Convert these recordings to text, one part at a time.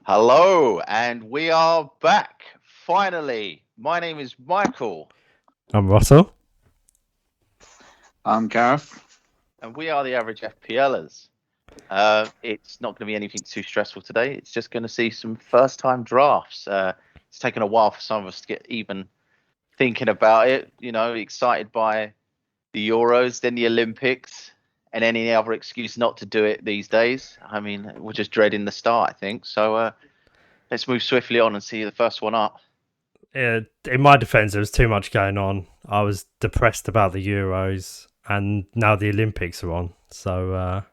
Hello, and we are back, finally. My name is Michael. I'm Russell. I'm Gareth. And we are the Average FPLers. It's not going to be anything too stressful today. It's just going to see some first-time drafts. It's taken a while for some of us to get even thinking about it. Excited by the Euros, then the Olympics, and any other excuse not to do it these days. I mean, we're just dreading the start, I think. So let's move swiftly on and see the first one up. In my defence, there was too much going on. I was depressed about the Euros, and now the Olympics are on. So,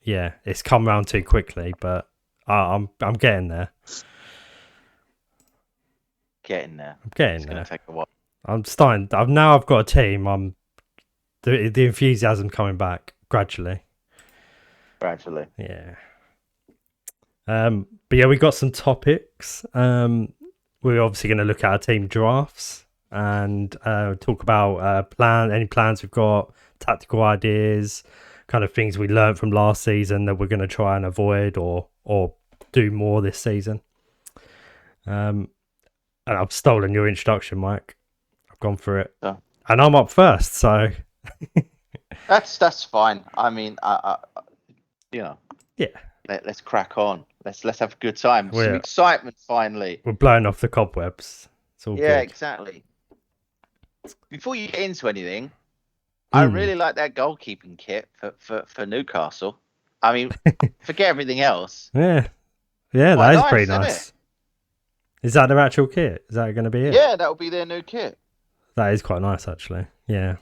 yeah, it's come round too quickly, but I'm getting there. I'm getting there. It's going to take a while. I'm starting. I've got a team. The enthusiasm coming back gradually. Yeah. But yeah, we got some topics. We're obviously going to look at our team drafts and talk about any plans we've got, tactical ideas, kind of things we learned from last season that we're going to try and avoid or do more this season. And I've stolen your introduction, Mike. I've gone for it, and I'm up first, so that's fine. I mean, yeah. Let's crack on. Let's have a good time. Some excitement finally. We're blowing off the cobwebs. It's all good. Exactly. Before you get into anything, I really like that goalkeeping kit for Newcastle. I mean, forget everything else. Yeah, that is pretty nice. Is that their actual kit? Is that going to be it? Yeah, that will be their new kit. That is quite nice, actually. Yeah.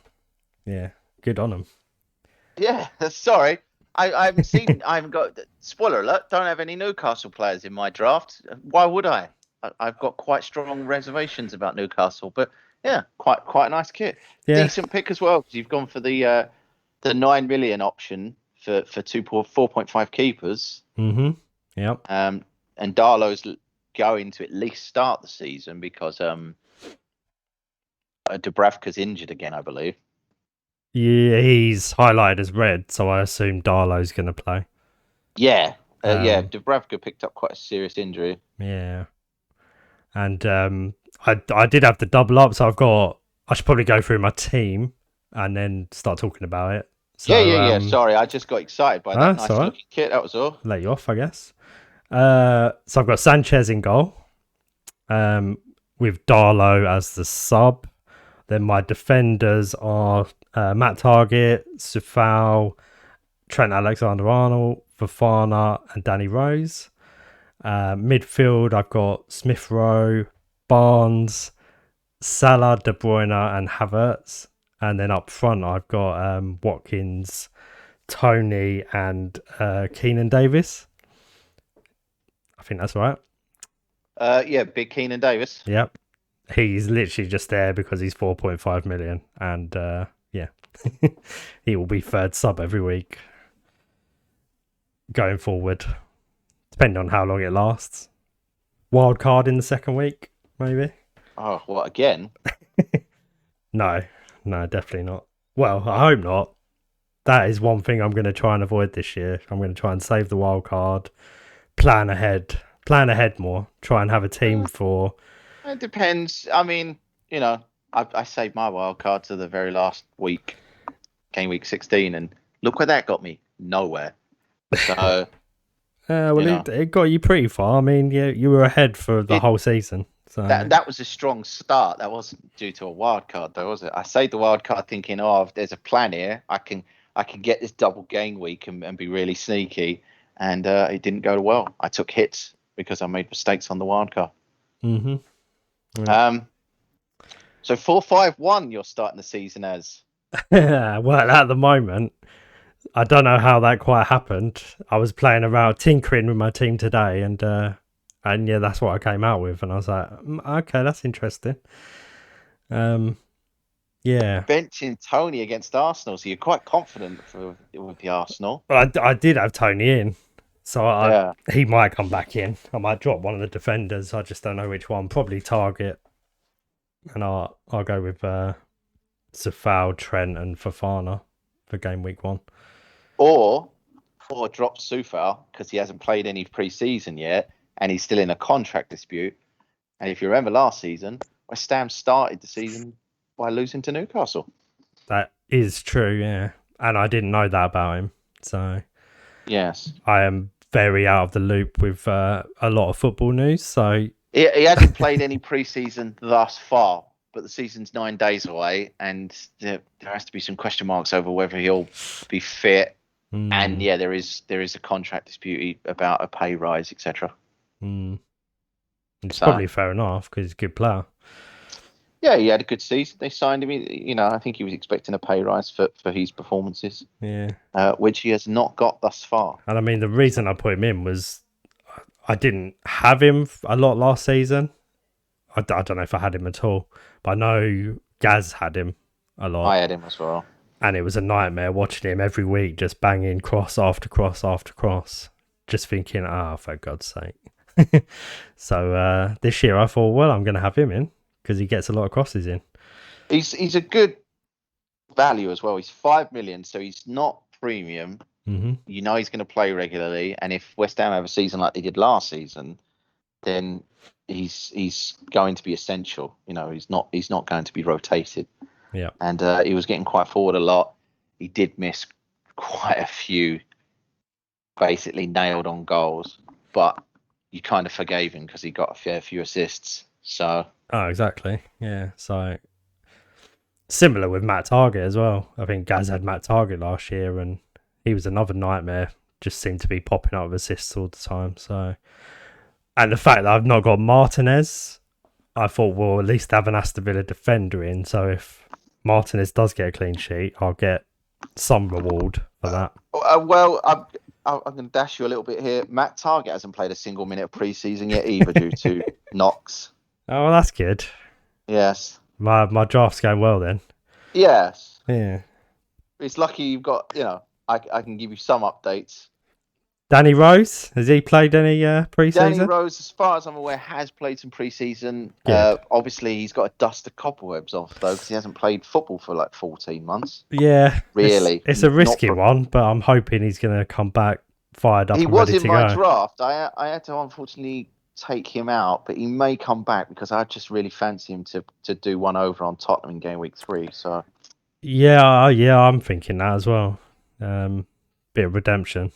Good on them. Yeah, sorry. I haven't seen. I haven't got. Spoiler alert! Don't have any Newcastle players in my draft. Why would I? I've got quite strong reservations about Newcastle, but yeah, quite a nice kit. Yeah. Decent pick as well because you've gone for the 9 million option for 4.5 keepers. Yep. And Darlow's going to at least start the season because Dubravka's injured again, I believe. Yeah, he's highlighted as red, so I assume Darlow's going to play. Yeah, Dubravka picked up quite a serious injury. Yeah, and I did have the double up, so I should probably go through my team and then start talking about it. So, yeah. Sorry, I just got excited by that nice looking kit. That was all. Let you off, I guess. So I've got Sanchez in goal, with Darlow as the sub. Then my defenders are Matt Targett, Sufal, Trent Alexander-Arnold, Fofana, and Danny Rose. Midfield, I've got Smith Rowe, Barnes, Salah, De Bruyne, and Havertz. And then up front, I've got Watkins, Tony, and Keenan Davis. I think that's right. Yeah, big Keenan Davis. Yep. He's literally just there because he's 4.5 million. And yeah, he will be third sub every week going forward, depending on how long it lasts. Wild card in the second week, maybe. Oh, what, again? No, definitely not. Well, I hope not. That is one thing I'm going to try and avoid this year. I'm going to try and save the wild card, plan ahead more, try and have a team for... It depends. I mean, I saved my wild card to the very last week, game week 16, and look where that got me. Nowhere. So... it got you pretty far. I mean, you were ahead for the whole season. So that was a strong start. That wasn't due to a wild card, though, was it? I saved the wild card thinking, if there's a plan here, I can get this double game week and be really sneaky. And it didn't go well. I took hits because I made mistakes on the wild card. Mm-hmm. Yeah. So 4-5-1, you're starting the season as. Well, at the moment, I don't know how that quite happened. I was playing around, tinkering with my team today, and yeah, that's what I came out with, and I was like, okay, that's interesting. Yeah. Benching Tony against Arsenal, so you're quite confident with the Arsenal. I did have Tony in, so he might come back in. I might drop one of the defenders. I just don't know which one. Probably Target, and I'll go with Safal, Trent, and Fofana for game week 1. Or drop Sufal because he hasn't played any pre-season yet. and he's still in a contract dispute. And if you remember last season, West Ham started the season by losing to Newcastle. That is true, yeah. And I didn't know that about him. So yes, I am very out of the loop with a lot of football news. So he hasn't played any pre-season thus far, but the season's 9 days away, and there has to be some question marks over whether he'll be fit. And yeah, there is a contract dispute about a pay rise, etc. It's probably fair enough because he's a good player. Yeah, he had a good season. They signed him. I think he was expecting a pay rise for his performances. Yeah, which he has not got thus far. And I mean, the reason I put him in was I didn't have him a lot last season. I don't know if I had him at all, but I know Gaz had him a lot. I had him as well. And it was a nightmare watching him every week, just banging cross after cross after cross, just thinking, for God's sake. So this year I thought, well, I'm going to have him in because he gets a lot of crosses in. He's a good value as well. He's 5 million, so he's not premium. Mm-hmm. You know he's going to play regularly, and if West Ham have a season like they did last season, then he's going to be essential. He's not going to be rotated. Yeah, and he was getting quite forward a lot. He did miss quite a few, basically nailed on goals, but you kind of forgave him because he got a fair few assists. So. Oh, exactly. Yeah. So similar with Matt Target as well. I think Gaz had Matt Target last year, and he was another nightmare. Just seemed to be popping up with assists all the time. So, and the fact that I've not got Martinez, I thought, well, at least have an Aston Villa defender in. So if Martinez does get a clean sheet, I'll get some reward for that. Well, I'm going to dash you a little bit here. Matt Target hasn't played a single minute of pre-season yet either due to knocks. Oh, well, that's good. Yes. My draft's going well then. Yes. Yeah. It's lucky you've got, I can give you some updates. Danny Rose, has he played any pre-season? Danny Rose, as far as I'm aware, has played some pre-season. Obviously, he's got to dust the cobwebs off, though, because he hasn't played football for like 14 months. Yeah. Really. It's a risky one, but I'm hoping he's going to come back fired up and ready to go. He was in my draft. I had to, unfortunately, take him out, but he may come back because I just really fancy him to do one over on Tottenham in game week 3. So. Yeah, I'm thinking that as well. Bit of redemption.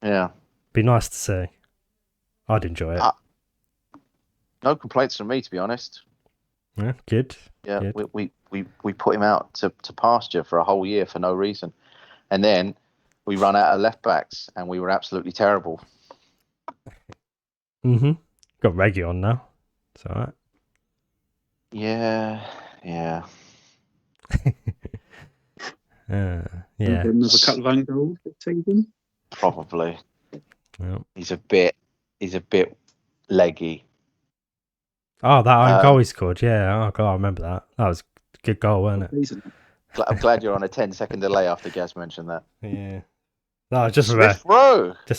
Yeah. Be nice to see. I'd enjoy it. No complaints from me, to be honest. Yeah, good. Yeah, good. We put him out to pasture for a whole year for no reason. And then we run out of left backs and we were absolutely terrible. Mm-hmm. Got Reggie on now. It's all right. Yeah. Yeah. Another couple of own goals this season. Probably. Yeah. He's a bit leggy. Oh, that own goal he scored. Yeah. Oh God, I remember that. That was a good goal, wasn't it? I'm glad you're on a 10-second delay after Gaz mentioned that. Yeah. No, just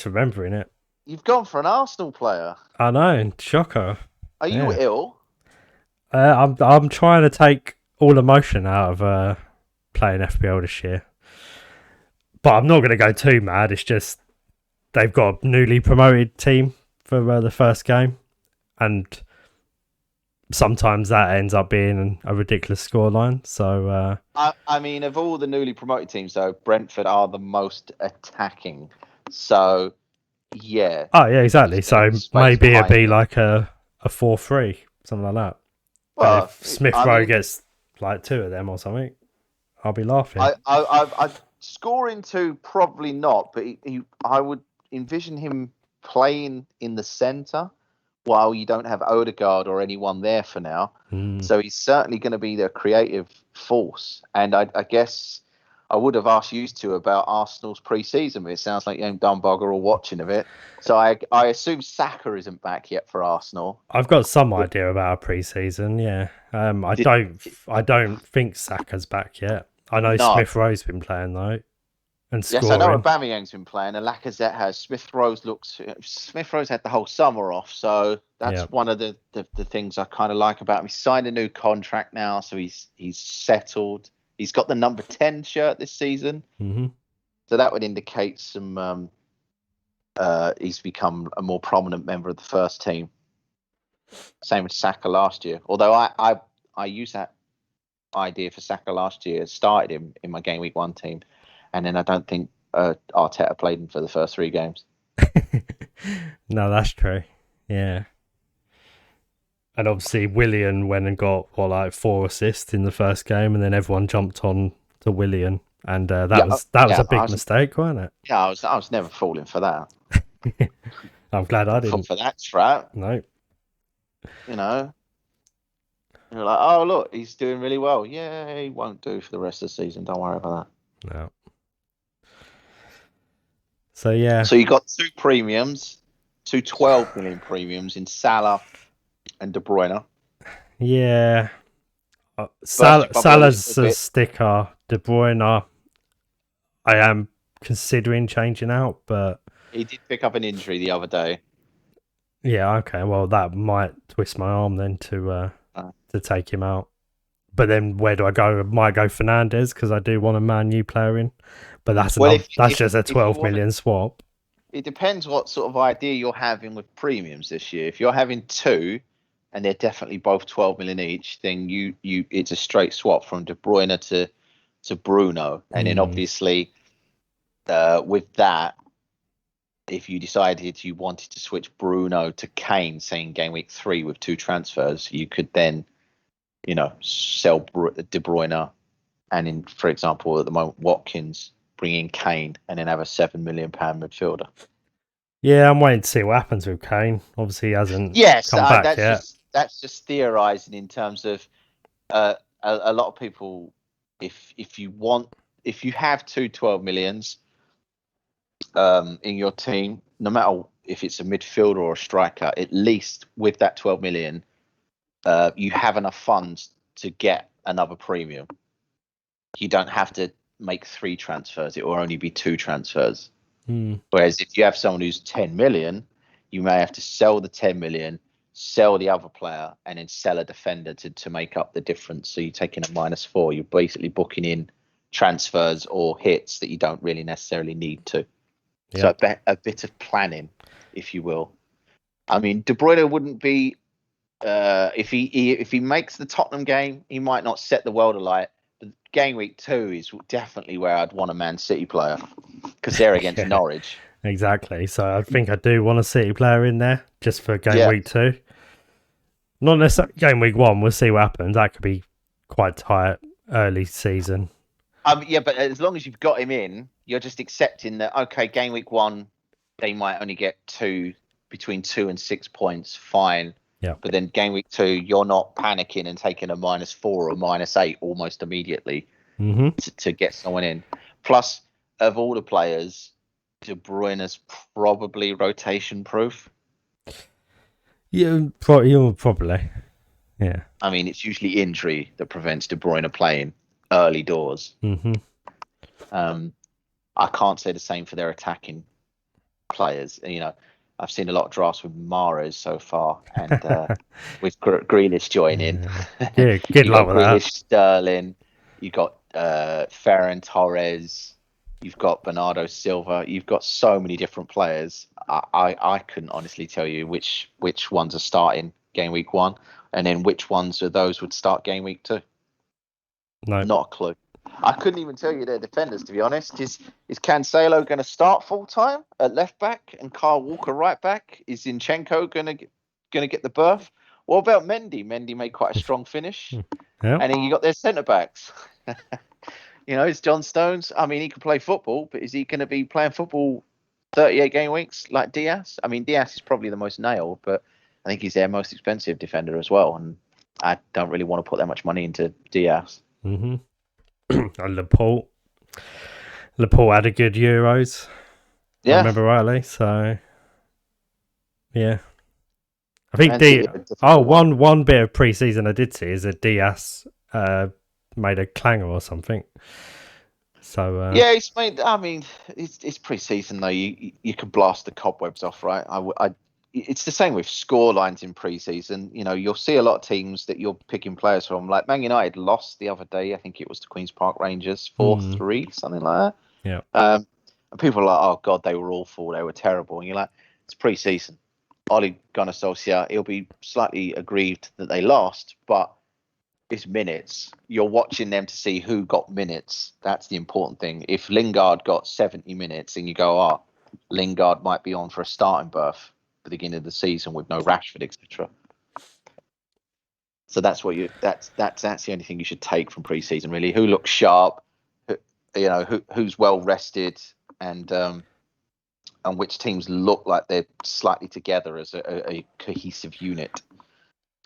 remembering it. You've gone for an Arsenal player. I know. Shocker. Are you ill? I'm trying to take all emotion out of playing FPL this year. But I'm not going to go too mad. It's just they've got a newly promoted team for the first game. And sometimes that ends up being a ridiculous scoreline. So I mean, of all the newly promoted teams, though, Brentford are the most attacking. So, yeah. Oh, yeah, exactly. So maybe it'd be like a 4-3, something like that. Well, if Smith Rowe gets like 2 of them or something, I'll be laughing. I scoring 2, probably not, but I would envision him playing in the centre while you don't have Odegaard or anyone there for now. So he's certainly going to be the creative force. And I guess I would have asked you two about Arsenal's pre-season, but it sounds like you ain't done bugger all watching of it. So I assume Saka isn't back yet for Arsenal. I've got some idea about our pre-season, yeah. I don't think Saka's back yet. I know Smith Rowe's been playing though. And scoring. Yes, I know Aubameyang's been playing, and Lacazette has. Smith Rowe's had the whole summer off, so that's one of the things I kind of like about him. He's signed a new contract now, so he's settled. He's got the number 10 shirt this season, mm-hmm. So that would indicate some he's become a more prominent member of the first team. Same with Saka last year. Although I used that idea for Saka last year, started him in my game week 1 team, and then I don't think Arteta played him for the first 3 games. No, that's true. Yeah. And obviously Willian went and got 4 assists in the first game, and then everyone jumped on to Willian, and that was a big mistake, wasn't it? Yeah, I was never falling for that. I'm glad I didn't. For that trap. No. You know, you're like, oh look, he's doing really well. Yeah, he won't do for the rest of the season. Don't worry about that. No. So yeah. So you got 2 premiums, 2 12 million premiums in Salah and De Bruyne. Yeah. Salah's a sticker. De Bruyne, I am considering changing out, but he did pick up an injury the other day. Yeah, okay. Well, that might twist my arm then to take him out. But then where do I go? I might go Fernandes because I do want a Man U player in. But that's just a 12 million swap. It depends what sort of idea you're having with premiums this year. If you're having 2 and they're definitely both 12 million each, then you it's a straight swap from De Bruyne to Bruno. And then obviously with that, if you decided you wanted to switch Bruno to Kane, say in game week 3 with 2 transfers, you could then, sell De Bruyne and in, for example, at the moment, Watkins, bring in Kane and then have a £7 million midfielder. Yeah, I'm waiting to see what happens with Kane. Obviously, he hasn't come back yet. That's just theorising in terms of a lot of people. If you have 2 12 millions in your team, no matter if it's a midfielder or a striker, at least with that 12 million, you have enough funds to get another premium. You don't have to make 3 transfers. It will only be 2 transfers. Whereas if you have someone who's 10 million, you may have to sell the 10 million, sell the other player, and then sell a defender to make up the difference. So you're taking a -4. You're basically booking in transfers or hits that you don't really necessarily need to. So a bit of planning, if you will. I mean, De Bruyne wouldn't be if he makes the Tottenham game, he might not set the world alight. But game week 2 is definitely where I'd want a Man City player because they're against Norwich. Exactly. So I think I do want a City player in there just for game week 2. Not necessarily game week 1. We'll see what happens. That could be quite tight early season. Yeah, but as long as you've got him in, you're just accepting that, okay, game week 1, they might only get between 2 and 6 points. Fine. Yeah. But then game week 2, you're not panicking and taking a -4 or -8 almost immediately to get someone in. Plus, of all the players, De Bruyne's probably rotation proof. Yeah, probably. Yeah. I mean, it's usually injury that prevents De Bruyne playing early doors. I can't say the same for their attacking players. I've seen a lot of drafts with Mahrez so far, and with Grealish joining. Yeah, good luck with that. Sterling, you got Ferran Torres, you've got Bernardo Silva. You've got so many different players. I couldn't honestly tell you which ones are starting game week 1, and then which ones of those would start game week 2. No, not a clue. I couldn't even tell you their defenders, to be honest. Is Cancelo going to start full time at left back and Kyle Walker right back? Is Zinchenko going to get the berth? What about Mendy? Mendy made quite a strong finish. Yeah. And then you got their centre backs. It's John Stones. I mean, he can play football, but is he going to be playing football 38 game weeks like Diaz? I mean, Diaz is probably the most nailed, but I think he's their most expensive defender as well. And I don't really want to put that much money into Diaz. And Laporte had a good Euros. Yeah. I remember rightly. So, yeah. I think one bit of pre-season I did see is that Diaz made a clanger or something. So yeah, he's made. I mean, it's pre-season though. You can blast the cobwebs off, right? It's the same with score lines in pre-season. You'll see a lot of teams that you're picking players from. Like Man United lost the other day. I think it was to Queen's Park Rangers 4-3, something like that. Yeah. And people are like, oh God, they were awful, they were terrible. And you're like, it's pre-season. Ole Gunnar Solskjaer, he'll be slightly aggrieved that they lost, but it's minutes. You're watching them to see who got minutes. That's the important thing. If Lingard got 70 minutes and you go, oh, Lingard might be on for a starting berth at the beginning of the season with no Rashford, etc. So that's what that's the only thing you should take from pre-season, really. Who looks sharp, who's well rested, and which teams look like they're slightly together as a cohesive unit.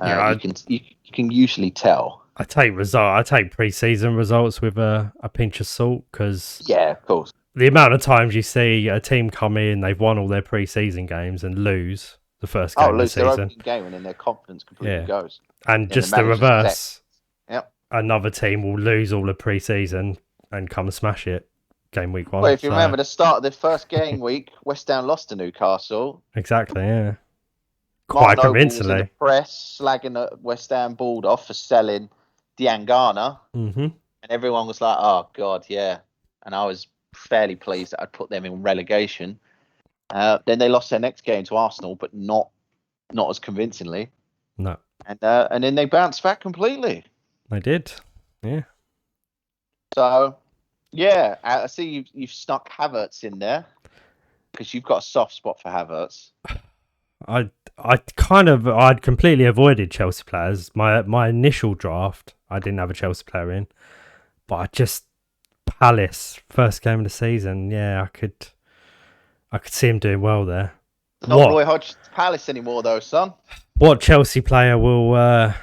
You can usually tell. I take pre-season results with a pinch of salt because of course, the amount of times you see a team come in, they've won all their pre-season games and lose the first game of the season. Their opening game and then their confidence completely goes. And just the reverse. Yep. Another team will lose all the pre-season and come and smash it game week 1. Well, if you remember the start of the first game week, West Ham lost to Newcastle. Exactly, yeah. Quite convincingly. In the press slagging the West Ham board off for selling Diangana. Mm-hmm. And everyone was like, oh, God, yeah. And I was fairly pleased that I'd put them in relegation. Then they lost their next game to Arsenal, but not as convincingly. No. And then they bounced back completely. They did, yeah. So, yeah, I see you've snuck Havertz in there because you've got a soft spot for Havertz. I'd completely avoided Chelsea players. My initial draft, I didn't have a Chelsea player in, but Palace first game of the season. Yeah, I could see him doing well there. Not Roy Hodgson's Palace anymore, though, son. What Chelsea player will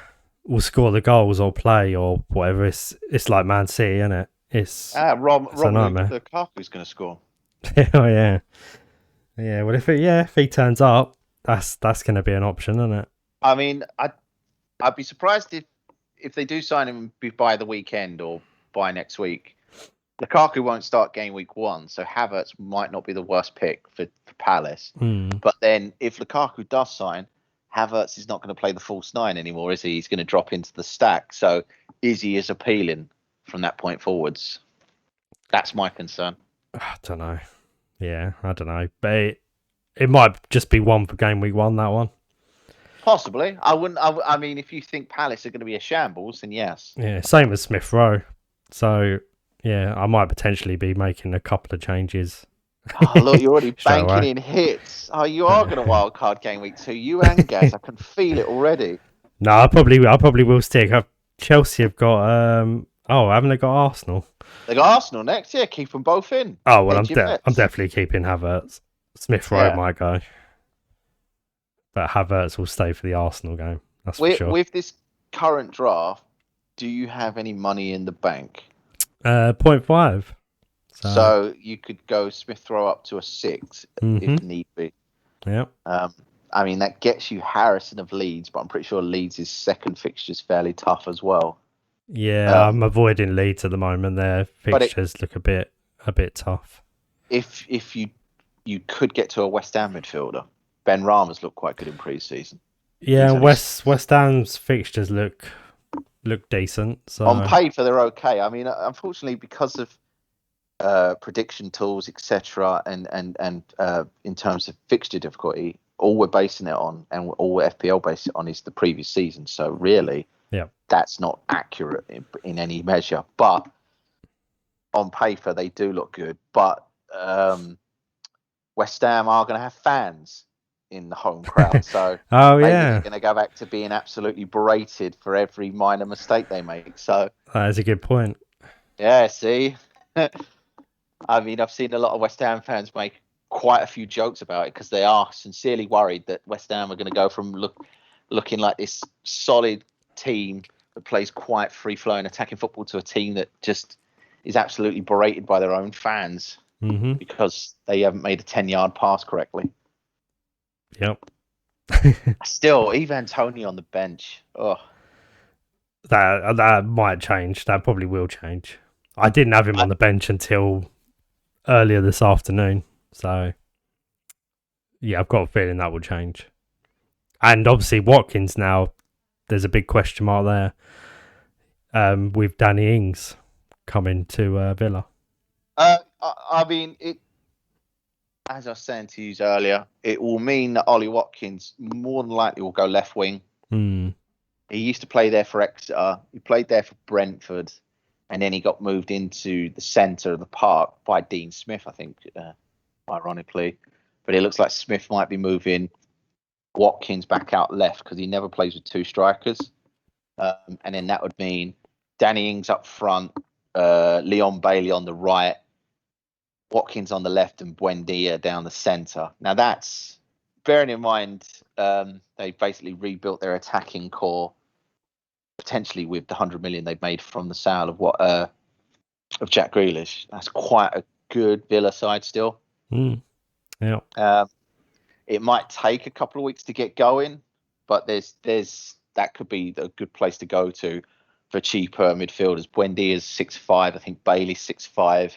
score the goals or play or whatever? It's like Man City, isn't it? Romelu Lukaku's going to score. Oh yeah. Well, if he turns up, that's going to be an option, isn't it? I mean, I'd be surprised if they do sign him by the weekend or by next week. Lukaku won't start game week 1, so Havertz might not be the worst pick for Palace. But then if Lukaku does sign, Havertz is not going to play the false 9 anymore, is he? He's going to drop into the stack. So is he as appealing from that point forwards? That's my concern. I don't know. Yeah, I don't know. But it might just be one for game week 1, that one. Possibly. I mean, if you think Palace are going to be a shambles, then yes. Yeah, same as Smith Rowe. So, yeah, I might potentially be making a couple of changes. Oh, look, you're already banking in hits. Oh, you are going to wildcard game week 2. You and Gaz, I can feel it already. No, I probably will stick. Chelsea have got... haven't they got Arsenal? They got Arsenal next. Yeah, keep them both in. Oh, well, I'm definitely keeping Havertz. Smith Rowe might go. But Havertz will stay for the Arsenal game. That's for sure. With this current draft, do you have any money in the bank? 0.5. So you could go Smith Rowe up to a 6 if need be. Yeah. I mean, that gets you Harrison of Leeds, but I'm pretty sure Leeds' second fixture's fairly tough as well. Yeah, I'm avoiding Leeds at the moment. Their fixtures look a bit tough. If you could get to a West Ham midfielder, Ben Rama's looked quite good in pre-season. Yeah, West Ham's fixtures look decent. So on paper they're okay. I mean, unfortunately, because of prediction tools, etc., and in terms of fixture difficulty, all we're basing it on, and all FPL base it on, is the previous season. So really, that's not accurate in any measure. But on paper, they do look good. But West Ham are going to have fans in the home crowd, so they're going to go back to being absolutely berated for every minor mistake they make. So that is a good point. Yeah, see, I mean, I've seen a lot of West Ham fans make quite a few jokes about it because they are sincerely worried that West Ham are going to go from looking like this solid team that plays quite free-flowing attacking football to a team that just is absolutely berated by their own fans because they haven't made a 10-yard pass correctly. Yep. Still, Ivan Toney on the bench. Oh, that might change. That probably will change. I didn't have him on the bench until earlier this afternoon. So, yeah, I've got a feeling that will change. And obviously, Watkins now, there's a big question mark there with Danny Ings coming to Villa. I mean, as I was saying to you earlier, it will mean that Ollie Watkins more than likely will go left wing. Hmm. He used to play there for Exeter. He played there for Brentford, and then he got moved into the centre of the park by Dean Smith, I think, ironically. But it looks like Smith might be moving Watkins back out left because he never plays with two strikers. And then that would mean Danny Ings up front, Leon Bailey on the right, Watkins on the left, and Buendia down the centre. Now that's bearing in mind they basically rebuilt their attacking core, potentially with the 100 million they've made from the sale of Jack Grealish. That's quite a good Villa side still. Yeah. It might take a couple of weeks to get going, but there's that could be a good place to go to for cheaper midfielders. Buendia's 6'5", I think Bailey's 6'5".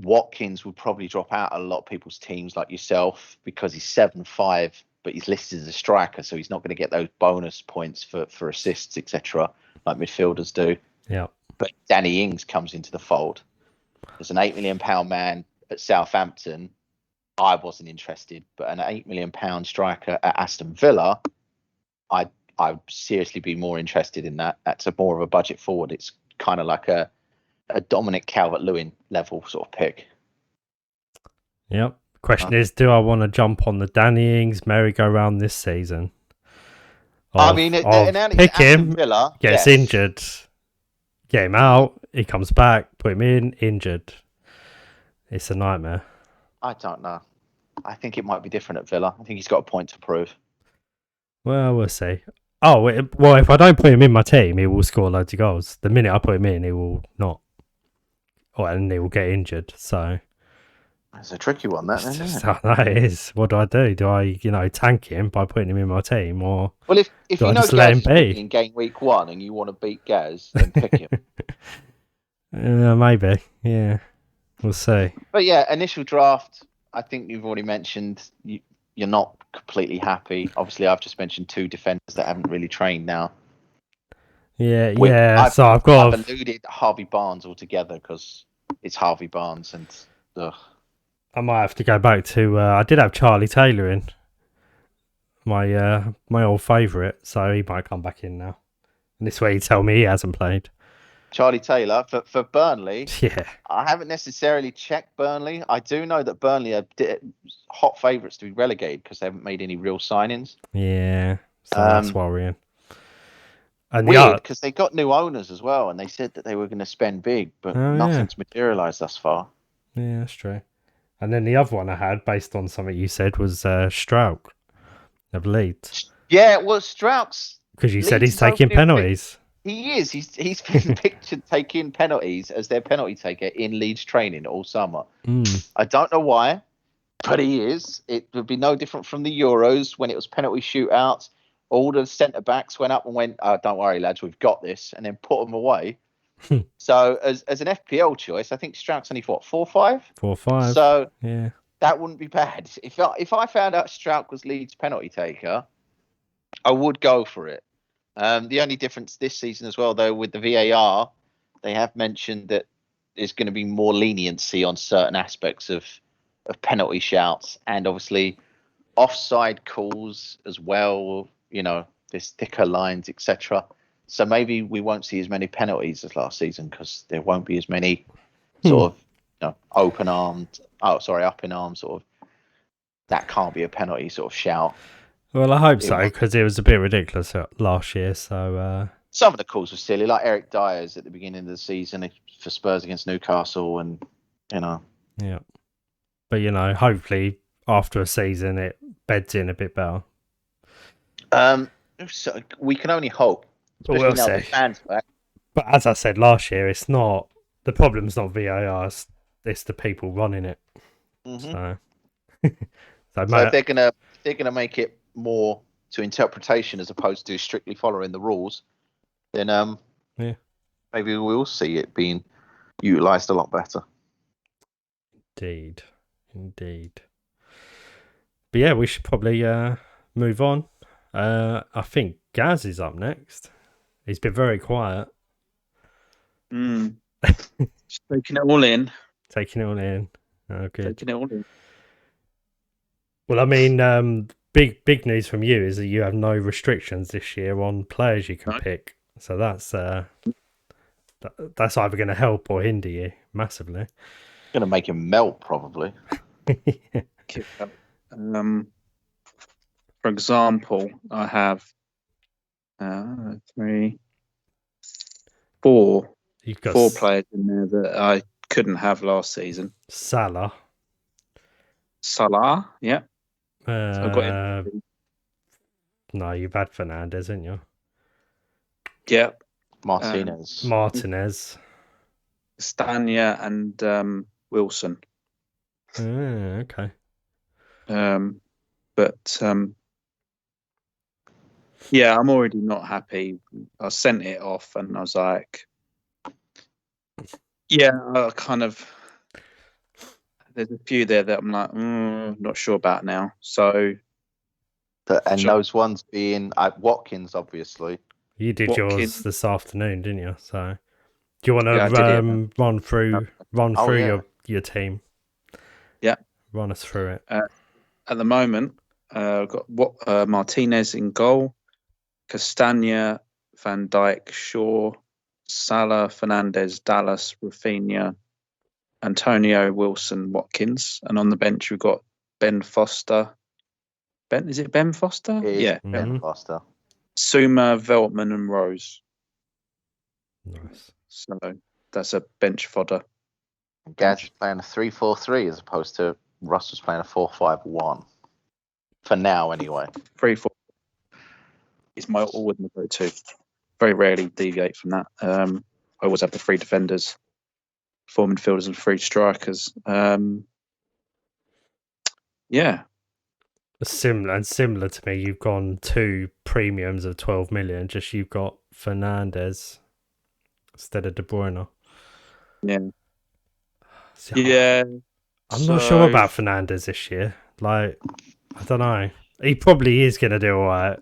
Watkins would probably drop out a lot of people's teams like yourself because he's 7'5", but he's listed as a striker, so he's not going to get those bonus points for assists, etc., like midfielders do. Yeah. But Danny Ings comes into the fold. There's an £8 million man at Southampton. I wasn't interested, but an £8 million striker at Aston Villa, I'd seriously be more interested in that. That's more of a budget forward. It's kind of like a Dominic Calvert-Lewin level sort of pick. Yep. Question is, do I want to jump on the Danny Ings merry-go-round this season? Pick him, Villa, gets injured, get him out, he comes back, put him in, injured. It's a nightmare. I don't know. I think it might be different at Villa. I think he's got a point to prove. Well, we'll see. Oh, well, if I don't put him in my team, he will score loads of goals. The minute I put him in, he will not. And he will get injured, so... It's a tricky one, that, isn't it? That is. What do I do? Do I, tank him by putting him in my team, or... Well, if you know Gaz is in game week 1 and you want to beat Gaz, then pick him. Maybe, yeah. We'll see. But yeah, initial draft, I think you've already mentioned you're not completely happy. Obviously, I've just mentioned 2 defenders that haven't really trained now. Yeah. I've alluded Harvey Barnes altogether because it's Harvey Barnes, and I might have to go back to. I did have Charlie Taylor in my old favourite, so he might come back in now. And this way, he tell me he hasn't played. Charlie Taylor for Burnley. Yeah, I haven't necessarily checked Burnley. I do know that Burnley are hot favourites to be relegated because they haven't made any real signings. Yeah, so that's worrying. And weird because they got new owners as well, and they said that they were going to spend big, but nothing's materialised thus far. Yeah, that's true. And then the other one I had, based on something you said, was Strauch of Leeds. Yeah, well, Strauch's because you said he's taking penalties. He is. He's been pictured taking penalties as their penalty taker in Leeds training all summer. I don't know why, but he is. It would be no different from the Euros when it was penalty shootouts. All the centre backs went up and went, "Oh, don't worry, lads, we've got this," and then put them away. So as an FPL choice, I think Strauch's only 4-5. 4-5. So yeah, that wouldn't be bad. If I found out Strauch was Leeds penalty taker, I would go for it. The only difference this season as well, though, with the VAR, they have mentioned that there's going to be more leniency on certain aspects of penalty shouts, and obviously offside calls as well. You know, there's thicker lines, etc. So maybe we won't see as many penalties as last season because there won't be as many sort of up in arms sort of that can't be a penalty sort of shout. Well, I hope so because it was a bit ridiculous last year. So some of the calls were silly, like Eric Dyer's at the beginning of the season for Spurs against Newcastle, and yeah. But hopefully after a season it beds in a bit better. So we can only hope. We'll see. The fans back. But as I said last year, it's not the problem's not VAR. It's the people running it. Mm-hmm. So if they're gonna make it more to interpretation as opposed to strictly following the rules, then maybe we will see it being utilised a lot better. Indeed. But yeah, we should probably move on. I think Gaz is up next. He's been very quiet. Just taking it all in. Taking it all in. Oh, good. Taking it all in. Well, I mean, big news from you is that you have no restrictions this year on players you can No. pick. So that's either going to help or hinder you massively. Going to make him melt, probably. Kick out. For example, I have four You've got players in there that I couldn't have last season. Salah. Salah, yeah. So I got him. No, you've had Fernandes, haven't you? Yeah. Martinez. Martinez. Stania and Wilson. Okay. But yeah, I'm already not happy. I sent it off and I was like, yeah, there's a few there that I'm like, not sure about now. So, And those ones being Watkins, obviously. You did yours Watkins. this afternoon, didn't you? So, do you want to Yeah, I did it. run through yeah. your team? Yeah. Run us through it. At the moment, I've got Martinez in goal, Castagna, Van Dijk, Shaw, Salah, Fernandes, Dallas, Rafinha, Antonio, Wilson, Watkins, and on the bench we've got Ben Foster. Is it Ben Foster? Yeah. Ben Foster. Suma, Veltman, and Rose. Nice. So that's a bench fodder. Gaz is playing a 3-4-3 as opposed to Russell's playing a 4-5-1. For now, anyway. 3-4 is always my go-to. Very rarely deviate from that. I always have the three defenders, 4 midfielders, and 3 strikers. Yeah. Similar to me, you've gone 2 premiums of 12 million. Just you've got Fernandes instead of De Bruyne. Yeah. So, Yeah. I'm not sure about Fernandes this year. Like, I don't know. He probably is going to do all right.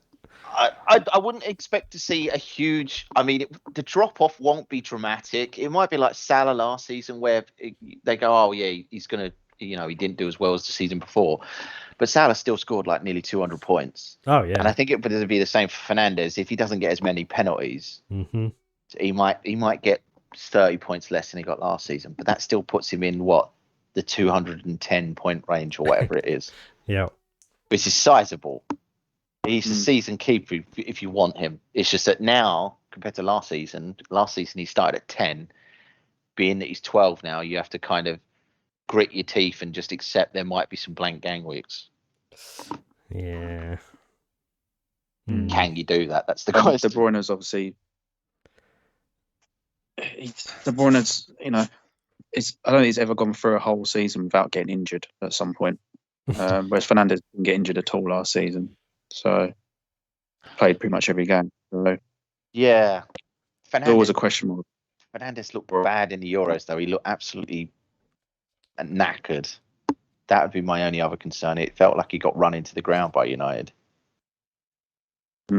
I wouldn't expect to see a huge. I mean, the drop off won't be dramatic. It might be like Salah last season, where they go, "Oh yeah, he's gonna," he didn't do as well as the season before, but Salah still scored like nearly 200 points. Oh yeah, and I think it would be the same for Fernandes if he doesn't get as many penalties. Mm-hmm. He might get 30 points less than he got last season, but that still puts him in the 210 point range or whatever it is. Yeah, which is sizable. He's a season keeper if you want him. It's just that now, compared to last season he started at 10. Being that he's 12 now, you have to kind of grit your teeth and just accept there might be some blank gang weeks. Yeah. Can you do that? That's the question. De Bruyne's obviously... De Bruyne's, I don't think he's ever gone through a whole season without getting injured at some point. Whereas Fernandes didn't get injured at all last season. So, played pretty much every game. So, yeah. There's always a question mark. Fernandes looked bad in the Euros, though. He looked absolutely knackered. That would be my only other concern. It felt like he got run into the ground by United.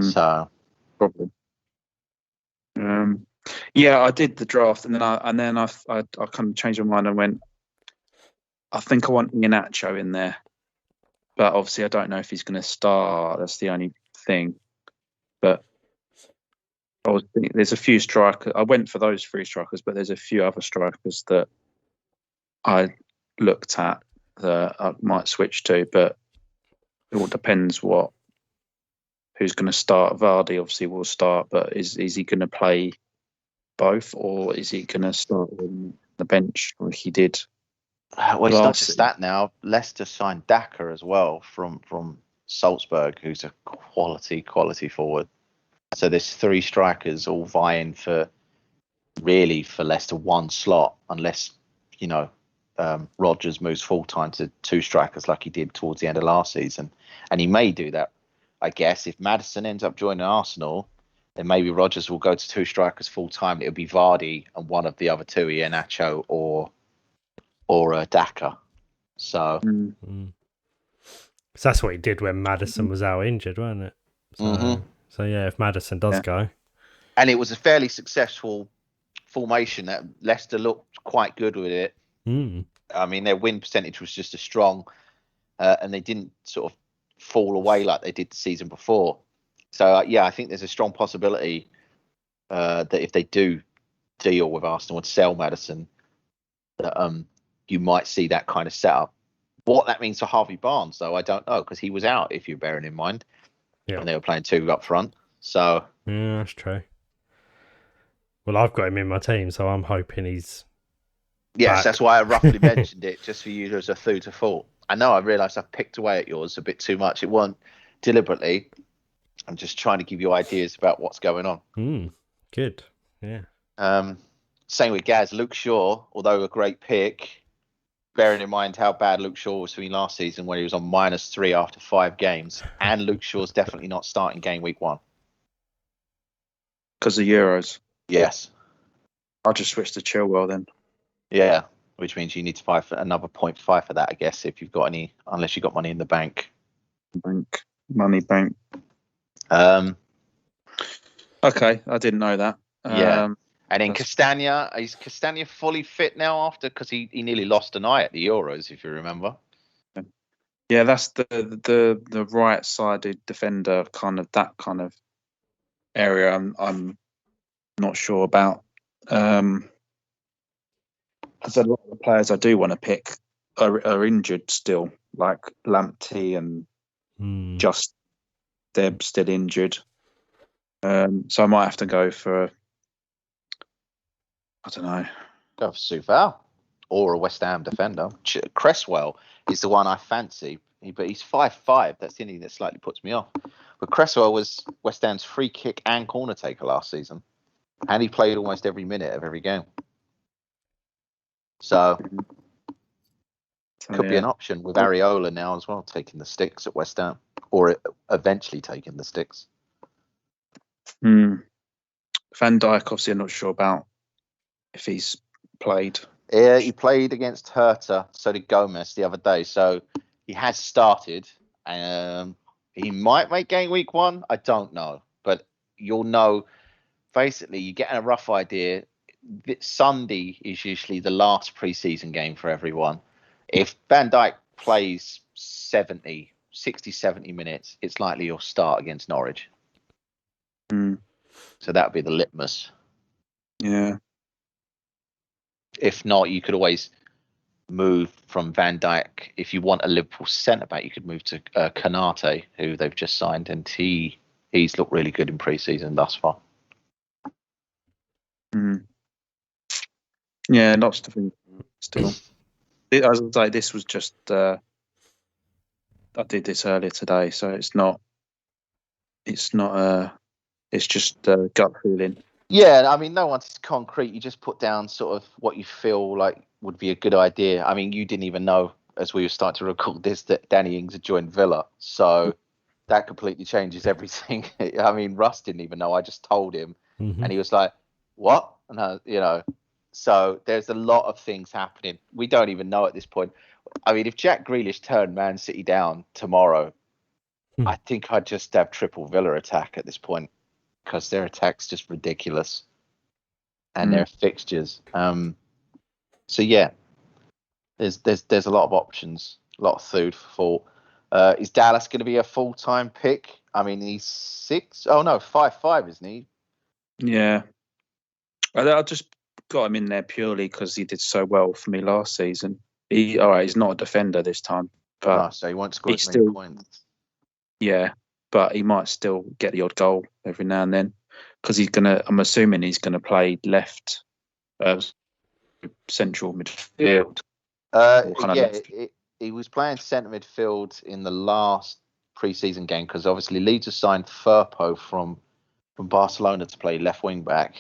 So, probably. Yeah, I did the draft, and then I kind of changed my mind and went, I think I want Iheanacho in there. But obviously, I don't know if he's going to start. That's the only thing. But I was thinking, there's a few strikers. I went for those 3 strikers, but there's a few other strikers that I looked at that I might switch to. But it all depends who's going to start. Vardy obviously will start, but is he going to play both, or is he going to start on the bench like he did? Well, it's not just that now. Leicester signed Daka as well from Salzburg, who's a quality forward. So there's 3 strikers all vying for Leicester one slot, unless Rodgers moves full time to 2 strikers like he did towards the end of last season, and he may do that. I guess if Maddison ends up joining Arsenal, then maybe Rodgers will go to 2 strikers full time. It'll be Vardy and one of the other 2, Iheanacho or Daka. So that's what he did when Maddison was out injured, wasn't it? So yeah, if Maddison does go, and it was a fairly successful formation that Leicester looked quite good with it. I mean, their win percentage was just as strong. and they didn't sort of fall away like they did the season before. So yeah, I think there's a strong possibility that if they do deal with Arsenal and sell Maddison, that you might see that kind of setup. What that means for Harvey Barnes, though, I don't know, because he was out, if you're bearing in mind, and they were playing 2 up front. So yeah, that's true. Well, I've got him in my team, so I'm hoping he's yes, back. that's why I roughly mentioned it, just for you as a food for thought. I know I realised I've picked away at yours a bit too much. It wasn't deliberately. I'm just trying to give you ideas about what's going on. Good. Yeah. Same with Gaz. Luke Shaw, although a great pick, bearing in mind how bad Luke Shaw was for me last season when he was on -3 after 5 games. And Luke Shaw's definitely not starting game week 1. Because of Euros. Yes. I'll just switch to Chilwell then. Yeah, which means you need to buy for another 0.5 for that, I guess, if you've got any, unless you've got money in the bank. Money bank. Okay, I didn't know that. Yeah. And then Castagna, is Castagna fully fit now after? Because he nearly lost an eye at the Euros, if you remember. Yeah, that's the right-sided defender, that kind of area. I'm not sure about. As a lot of the players I do want to pick are injured still, like Lamptey and Just they're still injured. So I might have to go for, I don't know. Go for Soufal or a West Ham defender. Cresswell is the one I fancy, but he's 5'5". That's the only thing that slightly puts me off. But Cresswell was West Ham's free kick and corner taker last season, and he played almost every minute of every game. So could be an option with Areola now as well, taking the sticks at West Ham, or eventually taking the sticks. Van Dijk, obviously, I'm not sure about if he's played. Yeah, he played against Hertha, so did Gomez the other day. So he has started. He might make game week 1. I don't know, but you'll know. Basically, you're getting a rough idea. Sunday is usually the last preseason game for everyone. If Van Dijk plays 60, 70 minutes, it's likely he'll start against Norwich. So that would be the litmus. Yeah. If not, you could always move from Van Dijk. If you want a Liverpool centre-back, you could move to Kanate, who they've just signed, and he's looked really good in pre-season thus far. Yeah, lots to think still. As I say, this was just I did this earlier today, so it's just gut feeling. Yeah, I mean, no one's concrete. You just put down sort of what you feel like would be a good idea. I mean, you didn't even know, as we were starting to record this, that Danny Ings had joined Villa. So that completely changes everything. I mean, Russ didn't even know. I just told him. And he was like, what? And so there's a lot of things happening. We don't even know at this point. I mean, if Jack Grealish turned Man City down tomorrow, I think I'd just have triple Villa attack at this point, because their attack's just ridiculous, and their fixtures. So yeah, there's a lot of options, a lot of food for thought. Is Dallas going to be a full-time pick? I mean, he's 5'5", isn't he? Yeah, I just got him in there purely because he did so well for me last season. He's not a defender this time, but so he won't score as many points. Yeah, but he might still get the odd goal every now and then, because I'm assuming he's gonna play left, central midfield. He was playing centre midfield in the last pre-season game, because obviously Leeds has signed Firpo from Barcelona to play left wing back.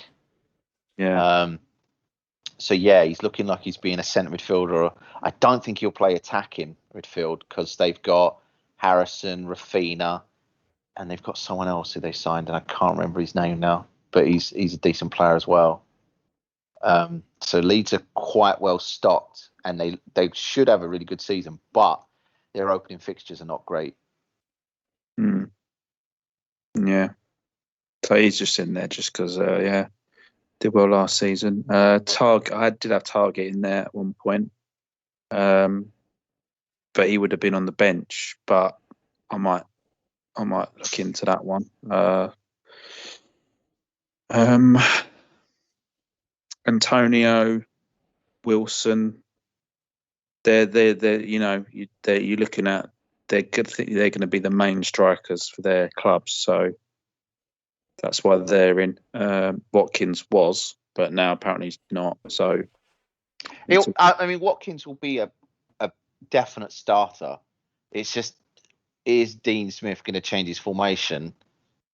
Yeah. So yeah, he's looking like he's being a centre midfielder. I don't think he'll play attacking midfield, because they've got Harrison, Rafinha, and they've got someone else who they signed, and I can't remember his name now, but he's a decent player as well. So Leeds are quite well stocked, and they should have a really good season, but their opening fixtures are not great. Yeah. So he's just in there just because, did well last season. I did have Target in there at one point, but but he would have been on the bench. But I might look into that one. Antonio, Wilson, they're you're looking at they're going to be the main strikers for their clubs, so that's why they're in. Watkins was, but now apparently he's not. So Watkins will be a definite starter. It's just, is Dean Smith going to change his formation?